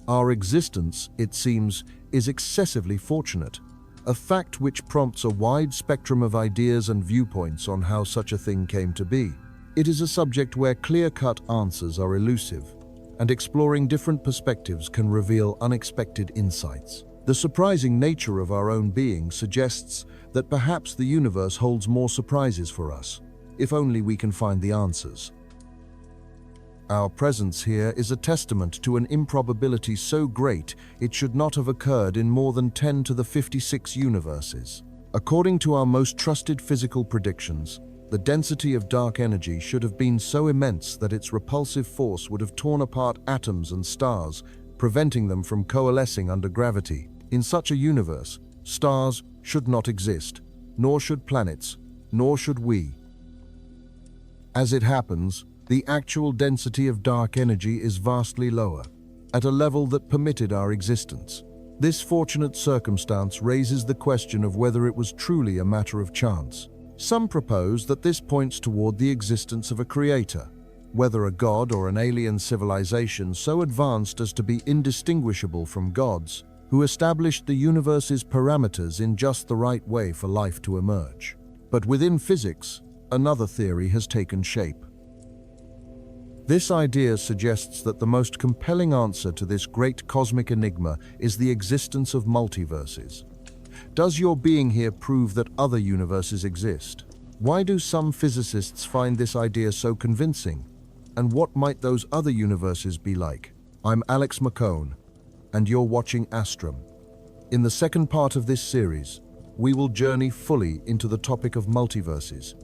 Our existence, it seems, is excessively fortunate, a fact which prompts a wide spectrum of ideas and viewpoints on how such a thing came to be. It is a subject where clear-cut answers are elusive, and exploring different perspectives can reveal unexpected insights. The surprising nature of our own being suggests that perhaps the universe holds more surprises for us, if only we can find the answers. Our presence here is a testament to an improbability so great it should not have occurred in more than 10 to the 56 universes. According to our most trusted physical predictions, the density of dark energy should have been so immense that its repulsive force would have torn apart atoms and stars, preventing them from coalescing under gravity. In such a universe, stars should not exist, nor should planets, nor should we. As it happens, the actual density of dark energy is vastly lower, at a level that permitted our existence. This fortunate circumstance raises the question of whether it was truly a matter of chance. Some propose that this points toward the existence of a creator, whether a god or an alien civilization so advanced as to be indistinguishable from gods, who established the universe's parameters in just the right way for life to emerge. But within physics, another theory has taken shape. This idea suggests that the most compelling answer to this great cosmic enigma is the existence of multiverses. Does your being here prove that other universes exist? Why do some physicists find this idea so convincing? And what might those other universes be like? I'm Alex McCone, and you're watching Astrum. In the second part of this series, we will journey fully into the topic of multiverses.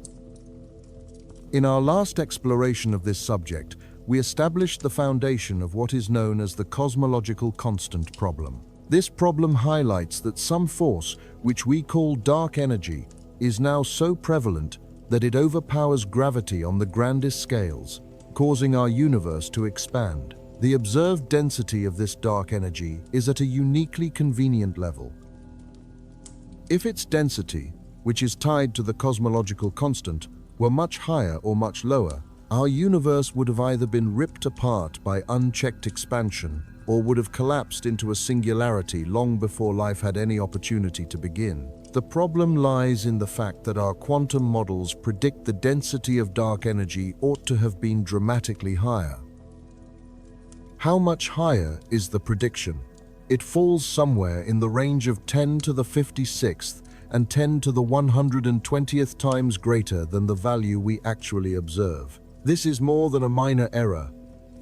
In our last exploration of this subject, we established the foundation of what is known as the cosmological constant problem. This problem highlights that some force, which we call dark energy, is now so prevalent that it overpowers gravity on the grandest scales, causing our universe to expand. The observed density of this dark energy is at a uniquely convenient level. If its density, which is tied to the cosmological constant, were much higher or much lower, our universe would have either been ripped apart by unchecked expansion or would have collapsed into a singularity long before life had any opportunity to begin. The problem lies in the fact that our quantum models predict the density of dark energy ought to have been dramatically higher. How much higher is the prediction? It falls somewhere in the range of 10 to the 56th and 10 to the 120th times greater than the value we actually observe. This is more than a minor error.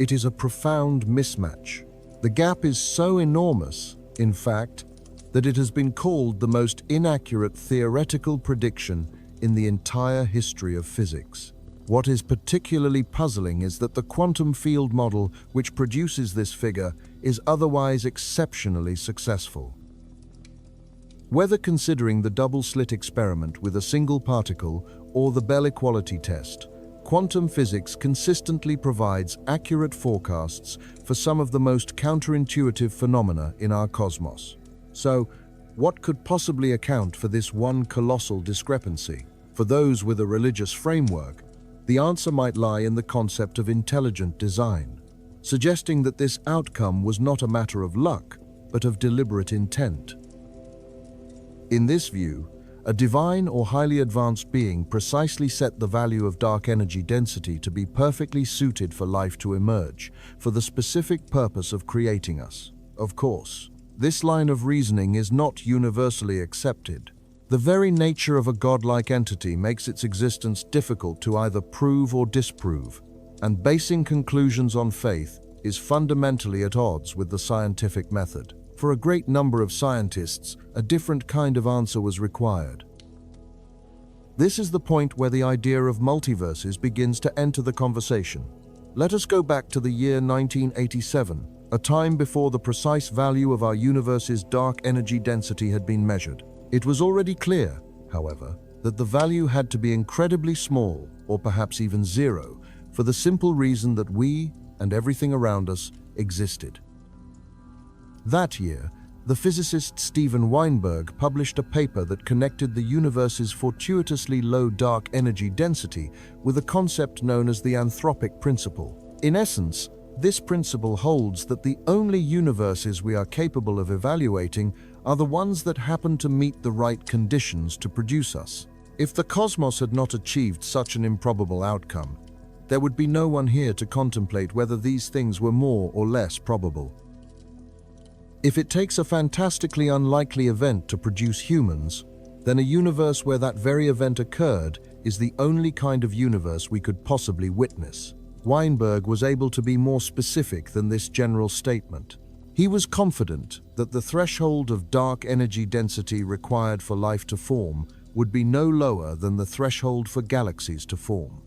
It is a profound mismatch. The gap is so enormous, in fact, that it has been called the most inaccurate theoretical prediction in the entire history of physics. What is particularly puzzling is that the quantum field model which produces this figure is otherwise exceptionally successful. Whether considering the double-slit experiment with a single particle or the Bell equality test, quantum physics consistently provides accurate forecasts for some of the most counterintuitive phenomena in our cosmos. So, what could possibly account for this one colossal discrepancy? For those with a religious framework, the answer might lie in the concept of intelligent design, suggesting that this outcome was not a matter of luck, but of deliberate intent. In this view, A divine or highly advanced being precisely set the value of dark energy density to be perfectly suited for life to emerge, for the specific purpose of creating us. Of course, this line of reasoning is not universally accepted. The very nature of a godlike entity makes its existence difficult to either prove or disprove, and basing conclusions on faith is fundamentally at odds with the scientific method. For a great number of scientists, a different kind of answer was required. This is the point where the idea of multiverses begins to enter the conversation. Let us go back to the year 1987, a time before the precise value of our universe's dark energy density had been measured. It was already clear, however, that the value had to be incredibly small, or perhaps even zero, for the simple reason that we, and everything around us, existed. That year, the physicist Steven Weinberg published a paper that connected the universe's fortuitously low dark energy density with a concept known as the anthropic principle. In essence, this principle holds that the only universes we are capable of evaluating are the ones that happen to meet the right conditions to produce us. If the cosmos had not achieved such an improbable outcome, there would be no one here to contemplate whether these things were more or less probable. If it takes a fantastically unlikely event to produce humans, then a universe where that very event occurred is the only kind of universe we could possibly witness. Weinberg was able to be more specific than this general statement. He was confident that the threshold of dark energy density required for life to form would be no lower than the threshold for galaxies to form.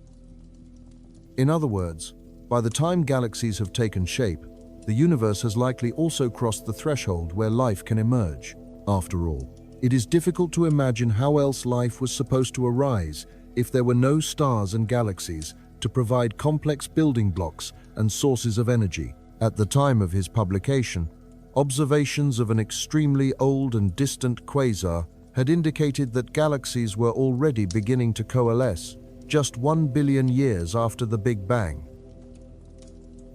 In other words, by the time galaxies have taken shape, the universe has likely also crossed the threshold where life can emerge. After all, it is difficult to imagine how else life was supposed to arise if there were no stars and galaxies to provide complex building blocks and sources of energy. At the time of his publication, observations of an extremely old and distant quasar had indicated that galaxies were already beginning to coalesce just 1 billion years after the Big Bang.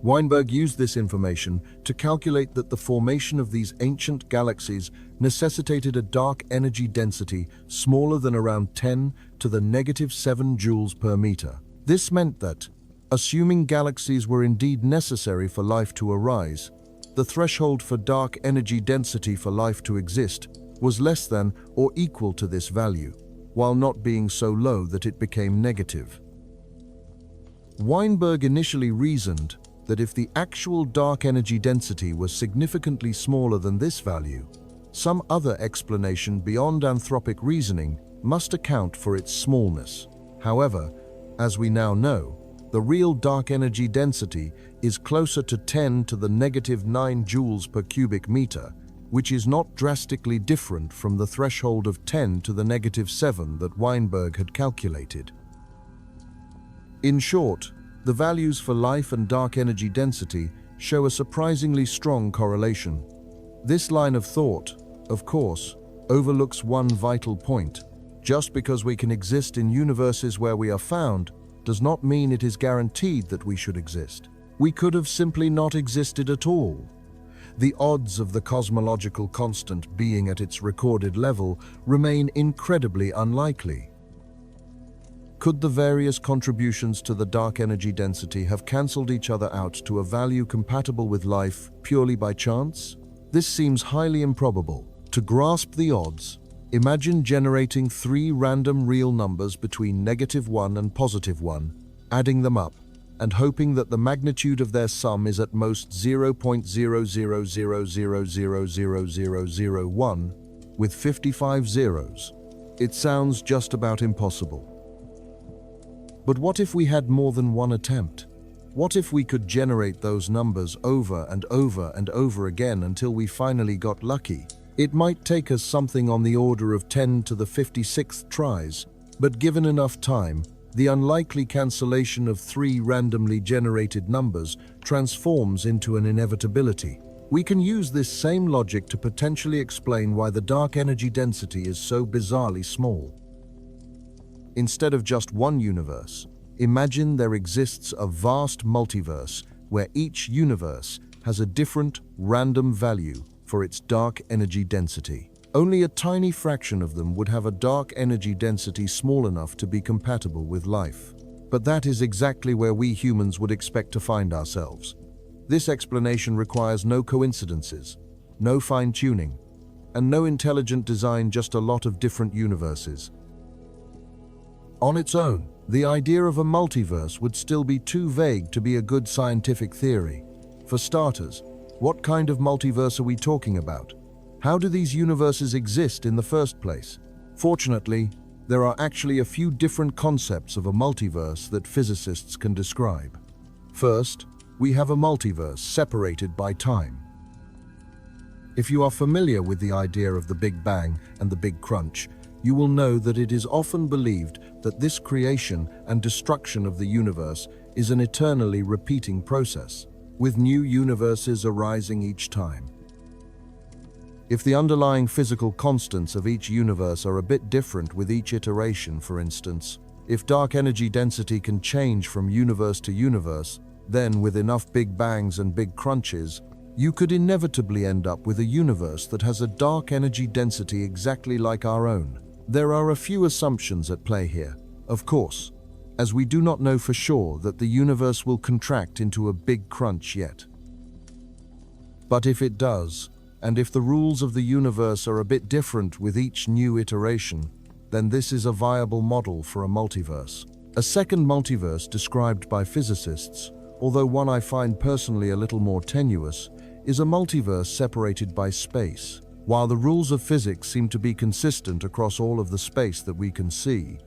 Weinberg used this information to calculate that the formation of these ancient galaxies necessitated a dark energy density smaller than around 10 to the -7 joules per meter. This meant that, assuming galaxies were indeed necessary for life to arise, the threshold for dark energy density for life to exist was less than or equal to this value, while not being so low that it became negative. Weinberg initially reasoned that if the actual dark energy density was significantly smaller than this value, some other explanation beyond anthropic reasoning must account for its smallness. However, as we now know, the real dark energy density is closer to 10 to the -9 joules per cubic meter, which is not drastically different from the threshold of 10 to the -7 that Weinberg had calculated. In short, the values for life and dark energy density show a surprisingly strong correlation. This line of thought, of course, overlooks one vital point. Just because we can exist in universes where we are found does not mean it is guaranteed that we should exist. We could have simply not existed at all. The odds of the cosmological constant being at its recorded level remain incredibly unlikely. Could the various contributions to the dark energy density have cancelled each other out to a value compatible with life purely by chance? This seems highly improbable. To grasp the odds, imagine generating 3 random real numbers between -1 and +1, adding them up, and hoping that the magnitude of their sum is at most 0.0000000001, with 55 zeros. It sounds just about impossible. But what if we had more than one attempt? What if we could generate those numbers over and over and over again until we finally got lucky? It might take us something on the order of 10 to the 56th tries, but given enough time, the unlikely cancellation of 3 randomly generated numbers transforms into an inevitability. We can use this same logic to potentially explain why the dark energy density is so bizarrely small. Instead of just one universe, imagine there exists a vast multiverse where each universe has a different, random value for its dark energy density. Only a tiny fraction of them would have a dark energy density small enough to be compatible with life. But that is exactly where we humans would expect to find ourselves. This explanation requires no coincidences, no fine-tuning, and no intelligent design, just a lot of different universes. On its own, the idea of a multiverse would still be too vague to be a good scientific theory. For starters, what kind of multiverse are we talking about? How do these universes exist in the first place? Fortunately, there are actually a few different concepts of a multiverse that physicists can describe. First, we have a multiverse separated by time. If you are familiar with the idea of the Big Bang and the Big Crunch, you will know that it is often believed that this creation and destruction of the universe is an eternally repeating process, with new universes arising each time. If the underlying physical constants of each universe are a bit different with each iteration, for instance, if dark energy density can change from universe to universe, then with enough Big Bangs and Big Crunches, you could inevitably end up with a universe that has a dark energy density exactly like our own. There are a few assumptions at play here, of course, as we do not know for sure that the universe will contract into a Big Crunch yet. But if it does, and if the rules of the universe are a bit different with each new iteration, then this is a viable model for a multiverse. A second multiverse described by physicists, although one I find personally a little more tenuous, is a multiverse separated by space. While the rules of physics seem to be consistent across all of the space that we can see,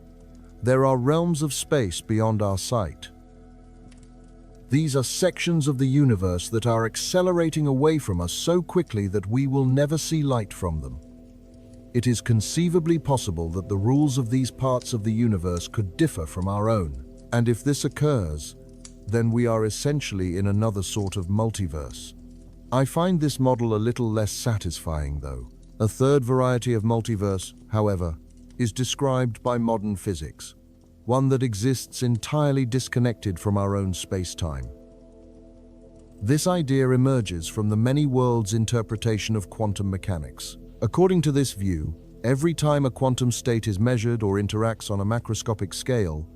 there are realms of space beyond our sight. These are sections of the universe that are accelerating away from us so quickly that we will never see light from them. It is conceivably possible that the rules of these parts of the universe could differ from our own, and if this occurs, then we are essentially in another sort of multiverse. I find this model a little less satisfying, though. A third variety of multiverse, however, is described by modern physics, one that exists entirely disconnected from our own space-time. This idea emerges from the many worlds interpretation of quantum mechanics. According to this view, every time a quantum state is measured or interacts on a macroscopic scale,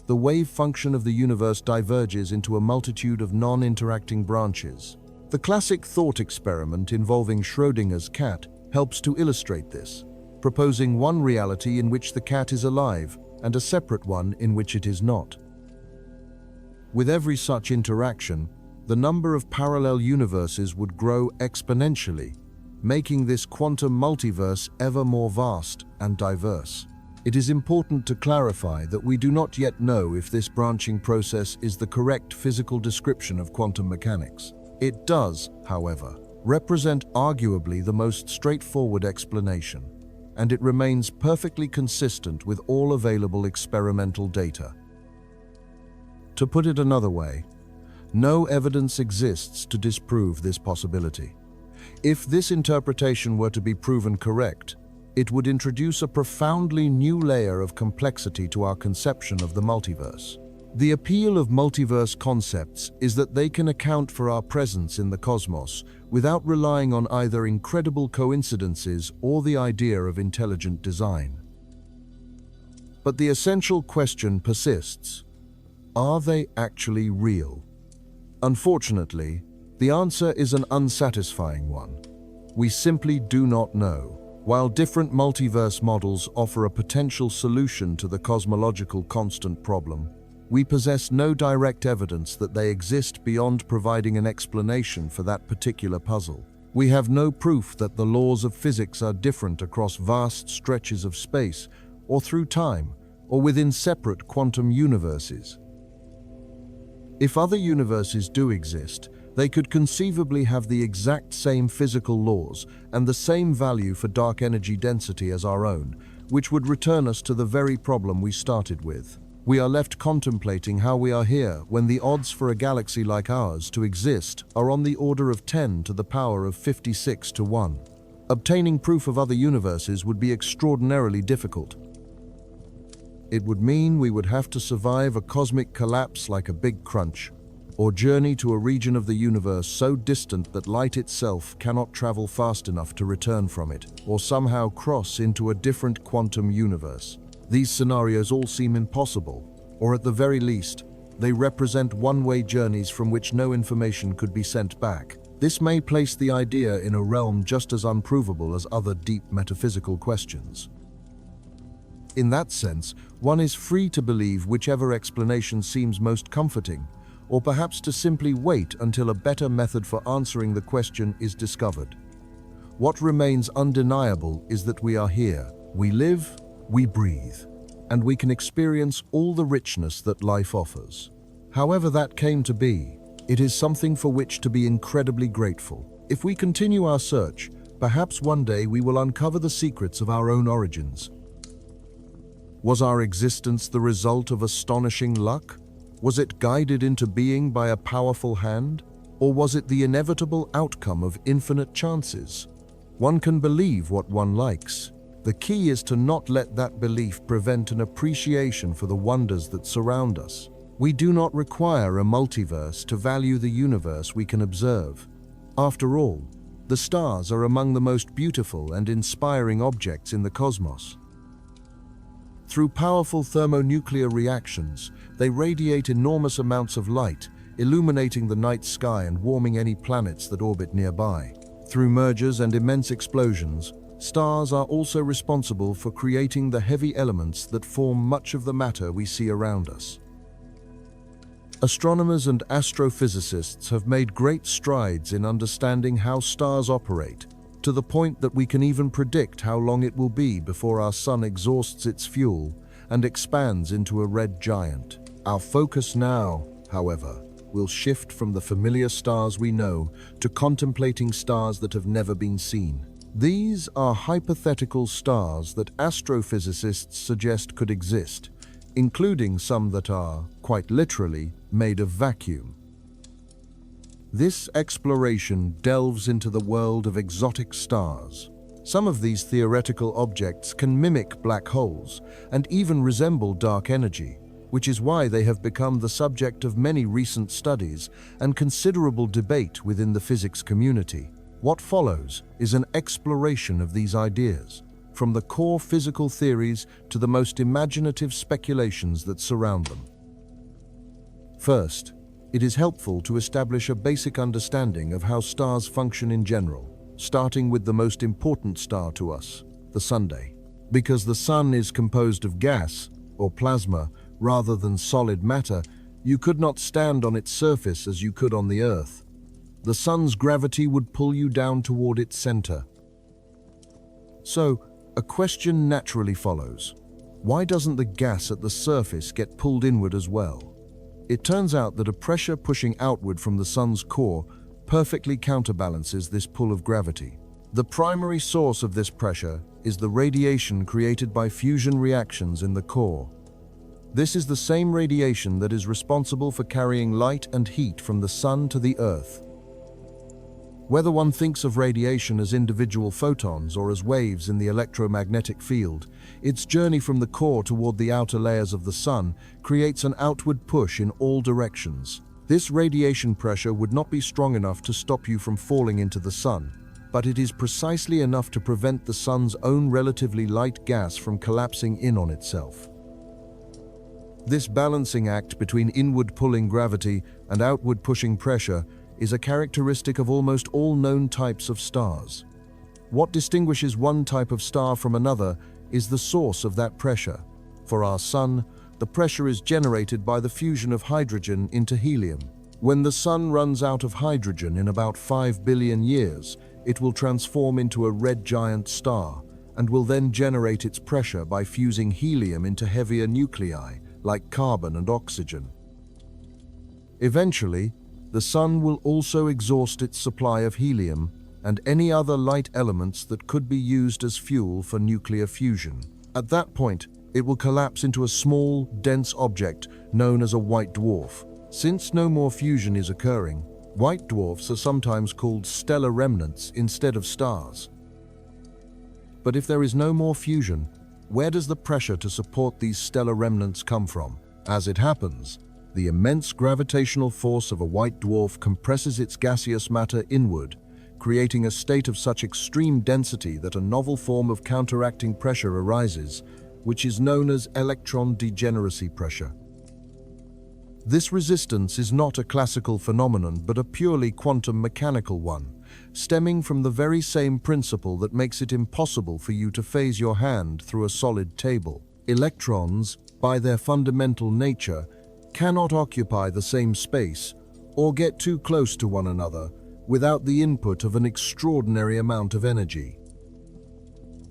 the wave function of the universe diverges into a multitude of non-interacting branches. The classic thought experiment involving Schrödinger's cat helps to illustrate this, proposing one reality in which the cat is alive and a separate one in which it is not. With every such interaction, the number of parallel universes would grow exponentially, making this quantum multiverse ever more vast and diverse. It is important to clarify that we do not yet know if this branching process is the correct physical description of quantum mechanics. It does, however, represent arguably the most straightforward explanation, and it remains perfectly consistent with all available experimental data. To put it another way, no evidence exists to disprove this possibility. If this interpretation were to be proven correct, it would introduce a profoundly new layer of complexity to our conception of the multiverse. The appeal of multiverse concepts is that they can account for our presence in the cosmos without relying on either incredible coincidences or the idea of intelligent design. But the essential question persists: are they actually real? Unfortunately, the answer is an unsatisfying one. We simply do not know. While different multiverse models offer a potential solution to the cosmological constant problem, we possess no direct evidence that they exist beyond providing an explanation for that particular puzzle. We have no proof that the laws of physics are different across vast stretches of space, or through time, or within separate quantum universes. If other universes do exist, they could conceivably have the exact same physical laws and the same value for dark energy density as our own, which would return us to the very problem we started with. We are left contemplating how we are here when the odds for a galaxy like ours to exist are on the order of 10 to the power of 56 to 1. Obtaining proof of other universes would be extraordinarily difficult. It would mean we would have to survive a cosmic collapse like a Big Crunch, or journey to a region of the universe so distant that light itself cannot travel fast enough to return from it, or somehow cross into a different quantum universe. These scenarios all seem impossible, or at the very least, they represent one-way journeys from which no information could be sent back. This may place the idea in a realm just as unprovable as other deep metaphysical questions. In that sense, one is free to believe whichever explanation seems most comforting, or perhaps to simply wait until a better method for answering the question is discovered. What remains undeniable is that we are here. We live, we breathe, and we can experience all the richness that life offers. However that came to be, it is something for which to be incredibly grateful. If we continue our search, perhaps one day we will uncover the secrets of our own origins. Was our existence the result of astonishing luck? Was it guided into being by a powerful hand? Or was it the inevitable outcome of infinite chances? One can believe what one likes. The key is to not let that belief prevent an appreciation for the wonders that surround us. We do not require a multiverse to value the universe we can observe. After all, the stars are among the most beautiful and inspiring objects in the cosmos. Through powerful thermonuclear reactions, they radiate enormous amounts of light, illuminating the night sky and warming any planets that orbit nearby. Through mergers and immense explosions, stars are also responsible for creating the heavy elements that form much of the matter we see around us. Astronomers and astrophysicists have made great strides in understanding how stars operate, to the point that we can even predict how long it will be before our sun exhausts its fuel and expands into a red giant. Our focus now, however, will shift from the familiar stars we know to contemplating stars that have never been seen. These are hypothetical stars that astrophysicists suggest could exist, including some that are, quite literally, made of vacuum. This exploration delves into the world of exotic stars. Some of these theoretical objects can mimic black holes and even resemble dark energy, which is why they have become the subject of many recent studies and considerable debate within the physics community. What follows is an exploration of these ideas, from the core physical theories to the most imaginative speculations that surround them. First, it is helpful to establish a basic understanding of how stars function in general, starting with the most important star to us, the Sunday. Because the Sun is composed of gas, or plasma, rather than solid matter, you could not stand on its surface as you could on the Earth. The Sun's gravity would pull you down toward its center. So, a question naturally follows. Why doesn't the gas at the surface get pulled inward as well? It turns out that a pressure pushing outward from the Sun's core perfectly counterbalances this pull of gravity. The primary source of this pressure is the radiation created by fusion reactions in the core. This is the same radiation that is responsible for carrying light and heat from the Sun to the Earth. Whether one thinks of radiation as individual photons or as waves in the electromagnetic field, its journey from the core toward the outer layers of the Sun creates an outward push in all directions. This radiation pressure would not be strong enough to stop you from falling into the Sun, but it is precisely enough to prevent the Sun's own relatively light gas from collapsing in on itself. This balancing act between inward pulling gravity and outward pushing pressure is a characteristic of almost all known types of stars. What distinguishes one type of star from another is the source of that pressure. For our Sun, the pressure is generated by the fusion of hydrogen into helium. When the Sun runs out of hydrogen in about 5 billion years, it will transform into a red giant star and will then generate its pressure by fusing helium into heavier nuclei like carbon and oxygen. Eventually, the Sun will also exhaust its supply of helium and any other light elements that could be used as fuel for nuclear fusion. At that point, it will collapse into a small, dense object known as a white dwarf. Since no more fusion is occurring, white dwarfs are sometimes called stellar remnants instead of stars. But if there is no more fusion, where does the pressure to support these stellar remnants come from? As it happens, the immense gravitational force of a white dwarf compresses its gaseous matter inward, creating a state of such extreme density that a novel form of counteracting pressure arises, which is known as electron degeneracy pressure. This resistance is not a classical phenomenon but a purely quantum mechanical one, stemming from the very same principle that makes it impossible for you to phase your hand through a solid table. Electrons, by their fundamental nature, cannot occupy the same space or get too close to one another without the input of an extraordinary amount of energy.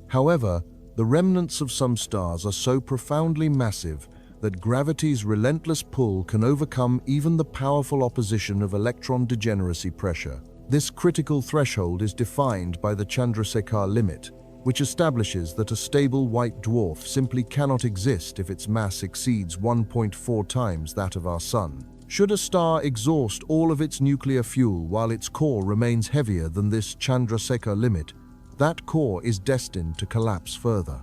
However, the remnants of some stars are so profoundly massive that gravity's relentless pull can overcome even the powerful opposition of electron degeneracy pressure. This critical threshold is defined by the Chandrasekhar limit, which establishes that a stable white dwarf simply cannot exist if its mass exceeds 1.4 times that of our Sun. Should a star exhaust all of its nuclear fuel while its core remains heavier than this Chandrasekhar limit, that core is destined to collapse further.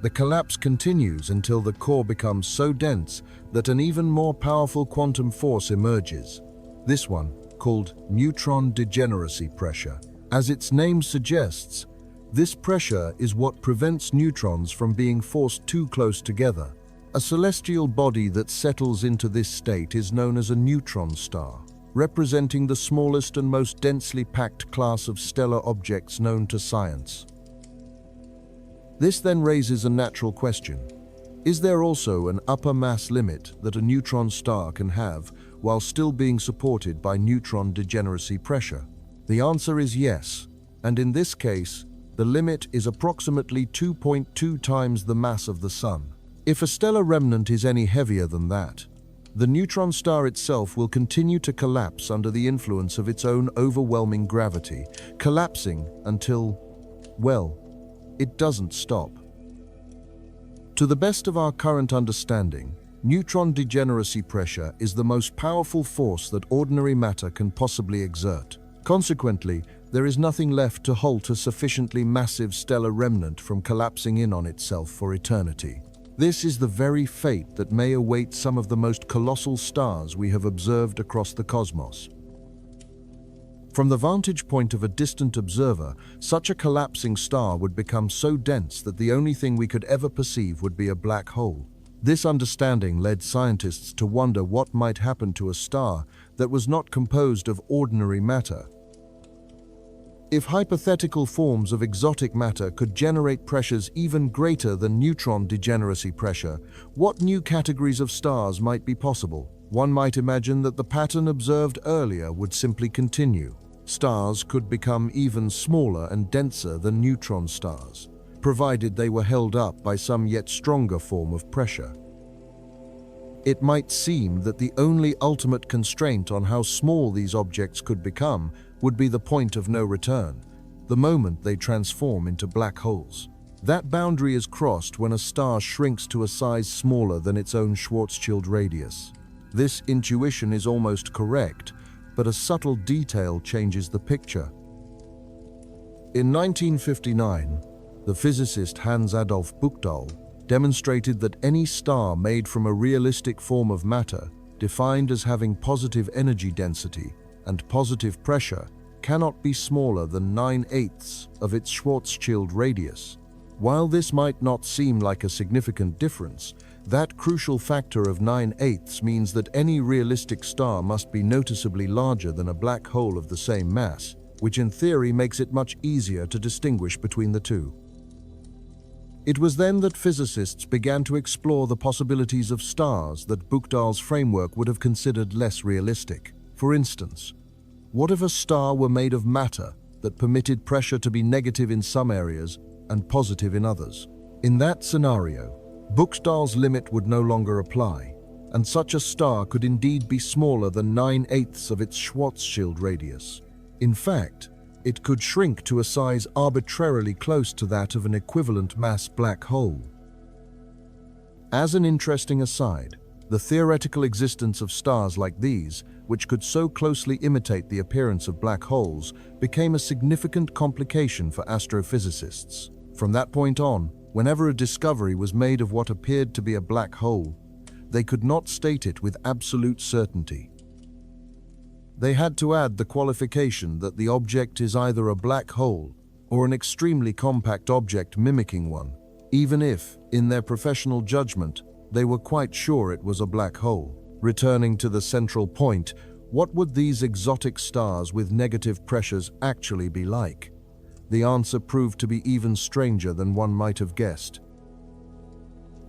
The collapse continues until the core becomes so dense that an even more powerful quantum force emerges. This one, called neutron degeneracy pressure. As its name suggests, this pressure is what prevents neutrons from being forced too close together. A celestial body that settles into this state is known as a neutron star, representing the smallest and most densely packed class of stellar objects known to science. This then raises a natural question. Is there also an upper mass limit that a neutron star can have while still being supported by neutron degeneracy pressure? The answer is yes, and in this case, the limit is approximately 2.2 times the mass of the Sun. If a stellar remnant is any heavier than that, the neutron star itself will continue to collapse under the influence of its own overwhelming gravity, collapsing until, well, it doesn't stop. To the best of our current understanding, neutron degeneracy pressure is the most powerful force that ordinary matter can possibly exert. Consequently, there is nothing left to halt a sufficiently massive stellar remnant from collapsing in on itself for eternity. This is the very fate that may await some of the most colossal stars we have observed across the cosmos. From the vantage point of a distant observer, such a collapsing star would become so dense that the only thing we could ever perceive would be a black hole. This understanding led scientists to wonder what might happen to a star that was not composed of ordinary matter. If hypothetical forms of exotic matter could generate pressures even greater than neutron degeneracy pressure, what new categories of stars might be possible? One might imagine that the pattern observed earlier would simply continue. Stars could become even smaller and denser than neutron stars, provided they were held up by some yet stronger form of pressure. It might seem that the only ultimate constraint on how small these objects could become would be the point of no return, the moment they transform into black holes. That boundary is crossed when a star shrinks to a size smaller than its own Schwarzschild radius. This intuition is almost correct, but a subtle detail changes the picture. In 1959, the physicist Hans Adolf Buchdahl demonstrated that any star made from a realistic form of matter, defined as having positive energy density and positive pressure, cannot be smaller than 9/8 of its Schwarzschild radius. While this might not seem like a significant difference, that crucial factor of 9/8 means that any realistic star must be noticeably larger than a black hole of the same mass, which in theory makes it much easier to distinguish between the two. It was then that physicists began to explore the possibilities of stars that Buchdahl's framework would have considered less realistic. For instance, what if a star were made of matter that permitted pressure to be negative in some areas and positive in others? In that scenario, Buchdahl's limit would no longer apply, and such a star could indeed be smaller than 9/8 of its Schwarzschild radius. In fact, it could shrink to a size arbitrarily close to that of an equivalent mass black hole. As an interesting aside, the theoretical existence of stars like these, which could so closely imitate the appearance of black holes, became a significant complication for astrophysicists. From that point on, whenever a discovery was made of what appeared to be a black hole, they could not state it with absolute certainty. They had to add the qualification that the object is either a black hole or an extremely compact object mimicking one, even if, in their professional judgment, they were quite sure it was a black hole. Returning to the central point, what would these exotic stars with negative pressures actually be like? The answer proved to be even stranger than one might have guessed.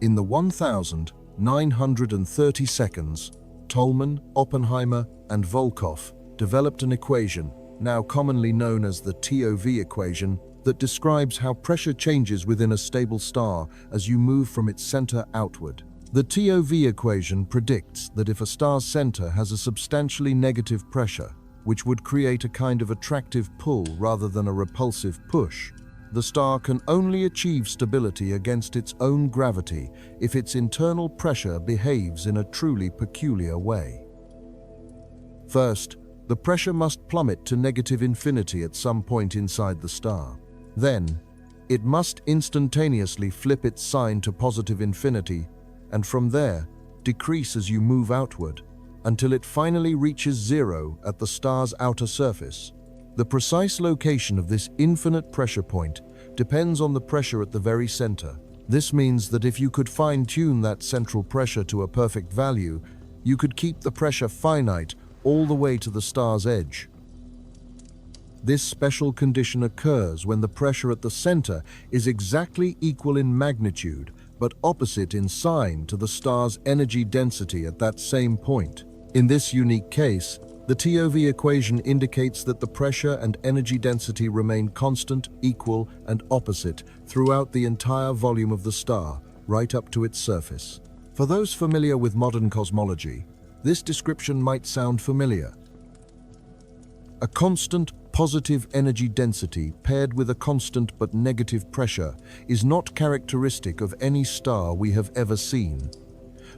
In the 1930 seconds, Tolman, Oppenheimer, and Volkoff developed an equation, now commonly known as the TOV equation, that describes how pressure changes within a stable star as you move from its center outward. The TOV equation predicts that if a star's center has a substantially negative pressure, which would create a kind of attractive pull rather than a repulsive push, the star can only achieve stability against its own gravity if its internal pressure behaves in a truly peculiar way. First, the pressure must plummet to negative infinity at some point inside the star. Then, it must instantaneously flip its sign to positive infinity, and from there, decrease as you move outward, until it finally reaches zero at the star's outer surface. The precise location of this infinite pressure point depends on the pressure at the very center. This means that if you could fine-tune that central pressure to a perfect value, you could keep the pressure finite all the way to the star's edge. This special condition occurs when the pressure at the center is exactly equal in magnitude, but opposite in sign to the star's energy density at that same point. In this unique case, the TOV equation indicates that the pressure and energy density remain constant, equal, and opposite throughout the entire volume of the star, right up to its surface. For those familiar with modern cosmology, this description might sound familiar. A constant, positive energy density paired with a constant but negative pressure is not characteristic of any star we have ever seen.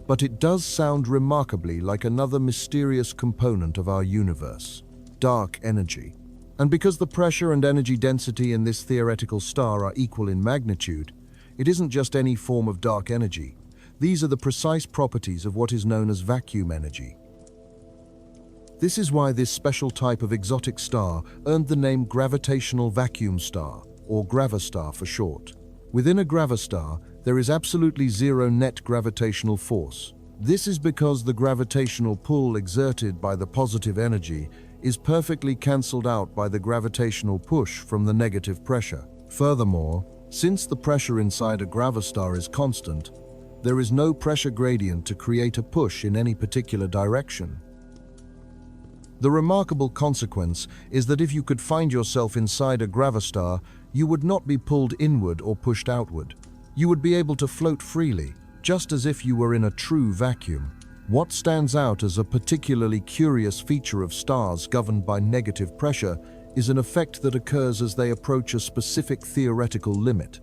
But it does sound remarkably like another mysterious component of our universe, dark energy. And because the pressure and energy density in this theoretical star are equal in magnitude, it isn't just any form of dark energy. These are the precise properties of what is known as vacuum energy. This is why this special type of exotic star earned the name gravitational vacuum star, or gravastar for short. Within a gravastar, there is absolutely zero net gravitational force. This is because the gravitational pull exerted by the positive energy is perfectly cancelled out by the gravitational push from the negative pressure. Furthermore, since the pressure inside a gravastar is constant, there is no pressure gradient to create a push in any particular direction. The remarkable consequence is that if you could find yourself inside a gravastar, you would not be pulled inward or pushed outward. You would be able to float freely, just as if you were in a true vacuum. What stands out as a particularly curious feature of stars governed by negative pressure is an effect that occurs as they approach a specific theoretical limit.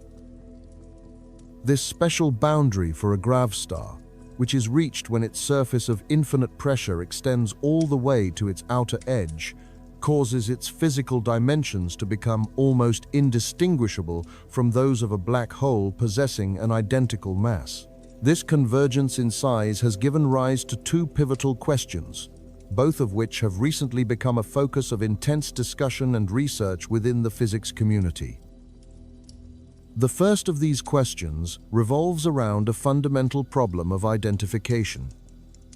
This special boundary for a gravastar, which is reached when its surface of infinite pressure extends all the way to its outer edge, causes its physical dimensions to become almost indistinguishable from those of a black hole possessing an identical mass. This convergence in size has given rise to two pivotal questions, both of which have recently become a focus of intense discussion and research within the physics community. The first of these questions revolves around a fundamental problem of identification.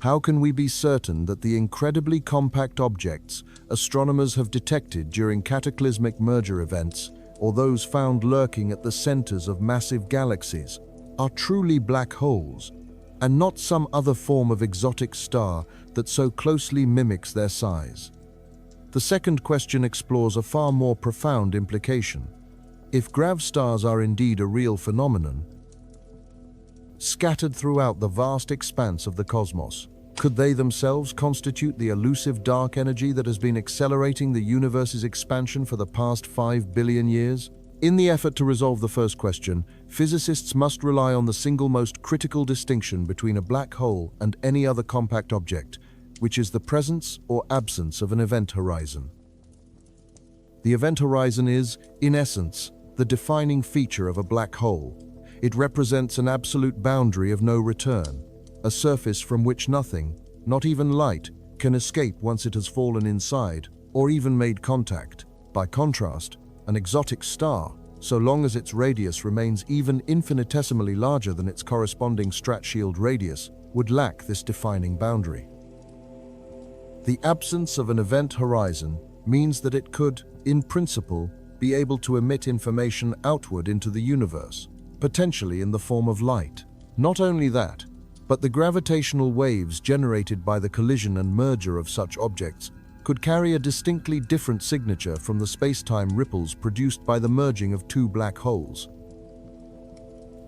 How can we be certain that the incredibly compact objects astronomers have detected during cataclysmic merger events, or those found lurking at the centers of massive galaxies, are truly black holes, and not some other form of exotic star that so closely mimics their size? The second question explores a far more profound implication. If gravastars are indeed a real phenomenon, scattered throughout the vast expanse of the cosmos, could they themselves constitute the elusive dark energy that has been accelerating the universe's expansion for the past 5 billion years? In the effort to resolve the first question, physicists must rely on the single most critical distinction between a black hole and any other compact object, which is the presence or absence of an event horizon. The event horizon is, in essence, the defining feature of a black hole. It represents an absolute boundary of no return, a surface from which nothing, not even light, can escape once it has fallen inside or even made contact. By contrast, an exotic star, so long as its radius remains even infinitesimally larger than its corresponding Stratshield radius, would lack this defining boundary. The absence of an event horizon means that it could, in principle, be able to emit information outward into the universe, potentially in the form of light. Not only that, but the gravitational waves generated by the collision and merger of such objects could carry a distinctly different signature from the space-time ripples produced by the merging of two black holes.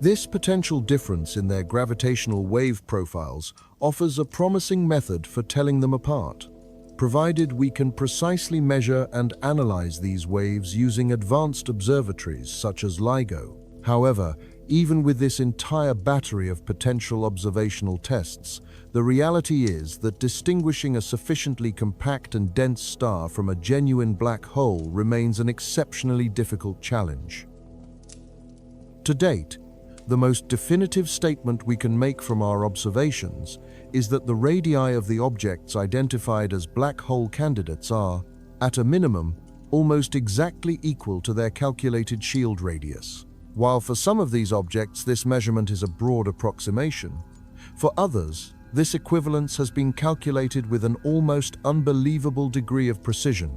This potential difference in their gravitational wave profiles offers a promising method for telling them apart, provided we can precisely measure and analyze these waves using advanced observatories such as LIGO. However, even with this entire battery of potential observational tests, the reality is that distinguishing a sufficiently compact and dense star from a genuine black hole remains an exceptionally difficult challenge. To date, the most definitive statement we can make from our observations is that the radii of the objects identified as black hole candidates are, at a minimum, almost exactly equal to their calculated shield radius. While for some of these objects this measurement is a broad approximation, for others this equivalence has been calculated with an almost unbelievable degree of precision,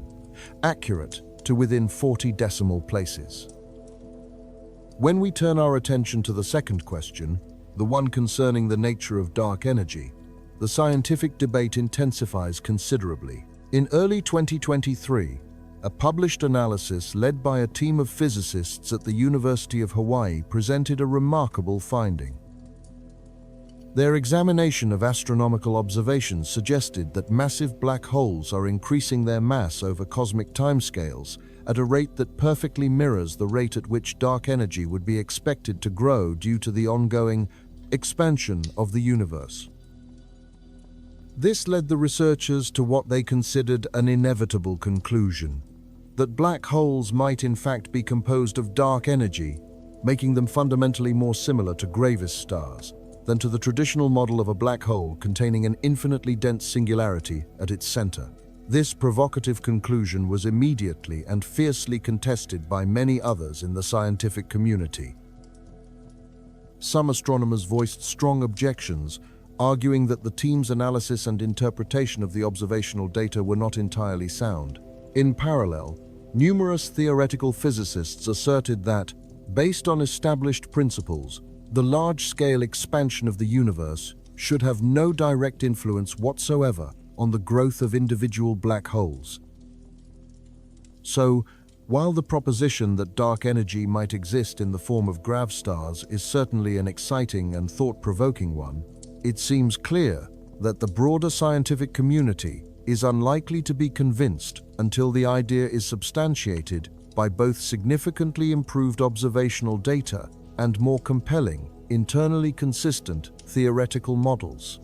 accurate to within 40 decimal places. When we turn our attention to the second question, the one concerning the nature of dark energy, the scientific debate intensifies considerably. In early 2023, a published analysis led by a team of physicists at the University of Hawaii presented a remarkable finding. Their examination of astronomical observations suggested that massive black holes are increasing their mass over cosmic timescales at a rate that perfectly mirrors the rate at which dark energy would be expected to grow due to the ongoing expansion of the universe. This led the researchers to what they considered an inevitable conclusion: that black holes might in fact be composed of dark energy, making them fundamentally more similar to Gravis stars than to the traditional model of a black hole containing an infinitely dense singularity at its center. This provocative conclusion was immediately and fiercely contested by many others in the scientific community. Some astronomers voiced strong objections, arguing that the team's analysis and interpretation of the observational data were not entirely sound. In parallel, numerous theoretical physicists asserted that, based on established principles, the large-scale expansion of the universe should have no direct influence whatsoever on the growth of individual black holes. So, while the proposition that dark energy might exist in the form of grav stars is certainly an exciting and thought-provoking one, it seems clear that the broader scientific community is unlikely to be convinced until the idea is substantiated by both significantly improved observational data and more compelling, internally consistent theoretical models.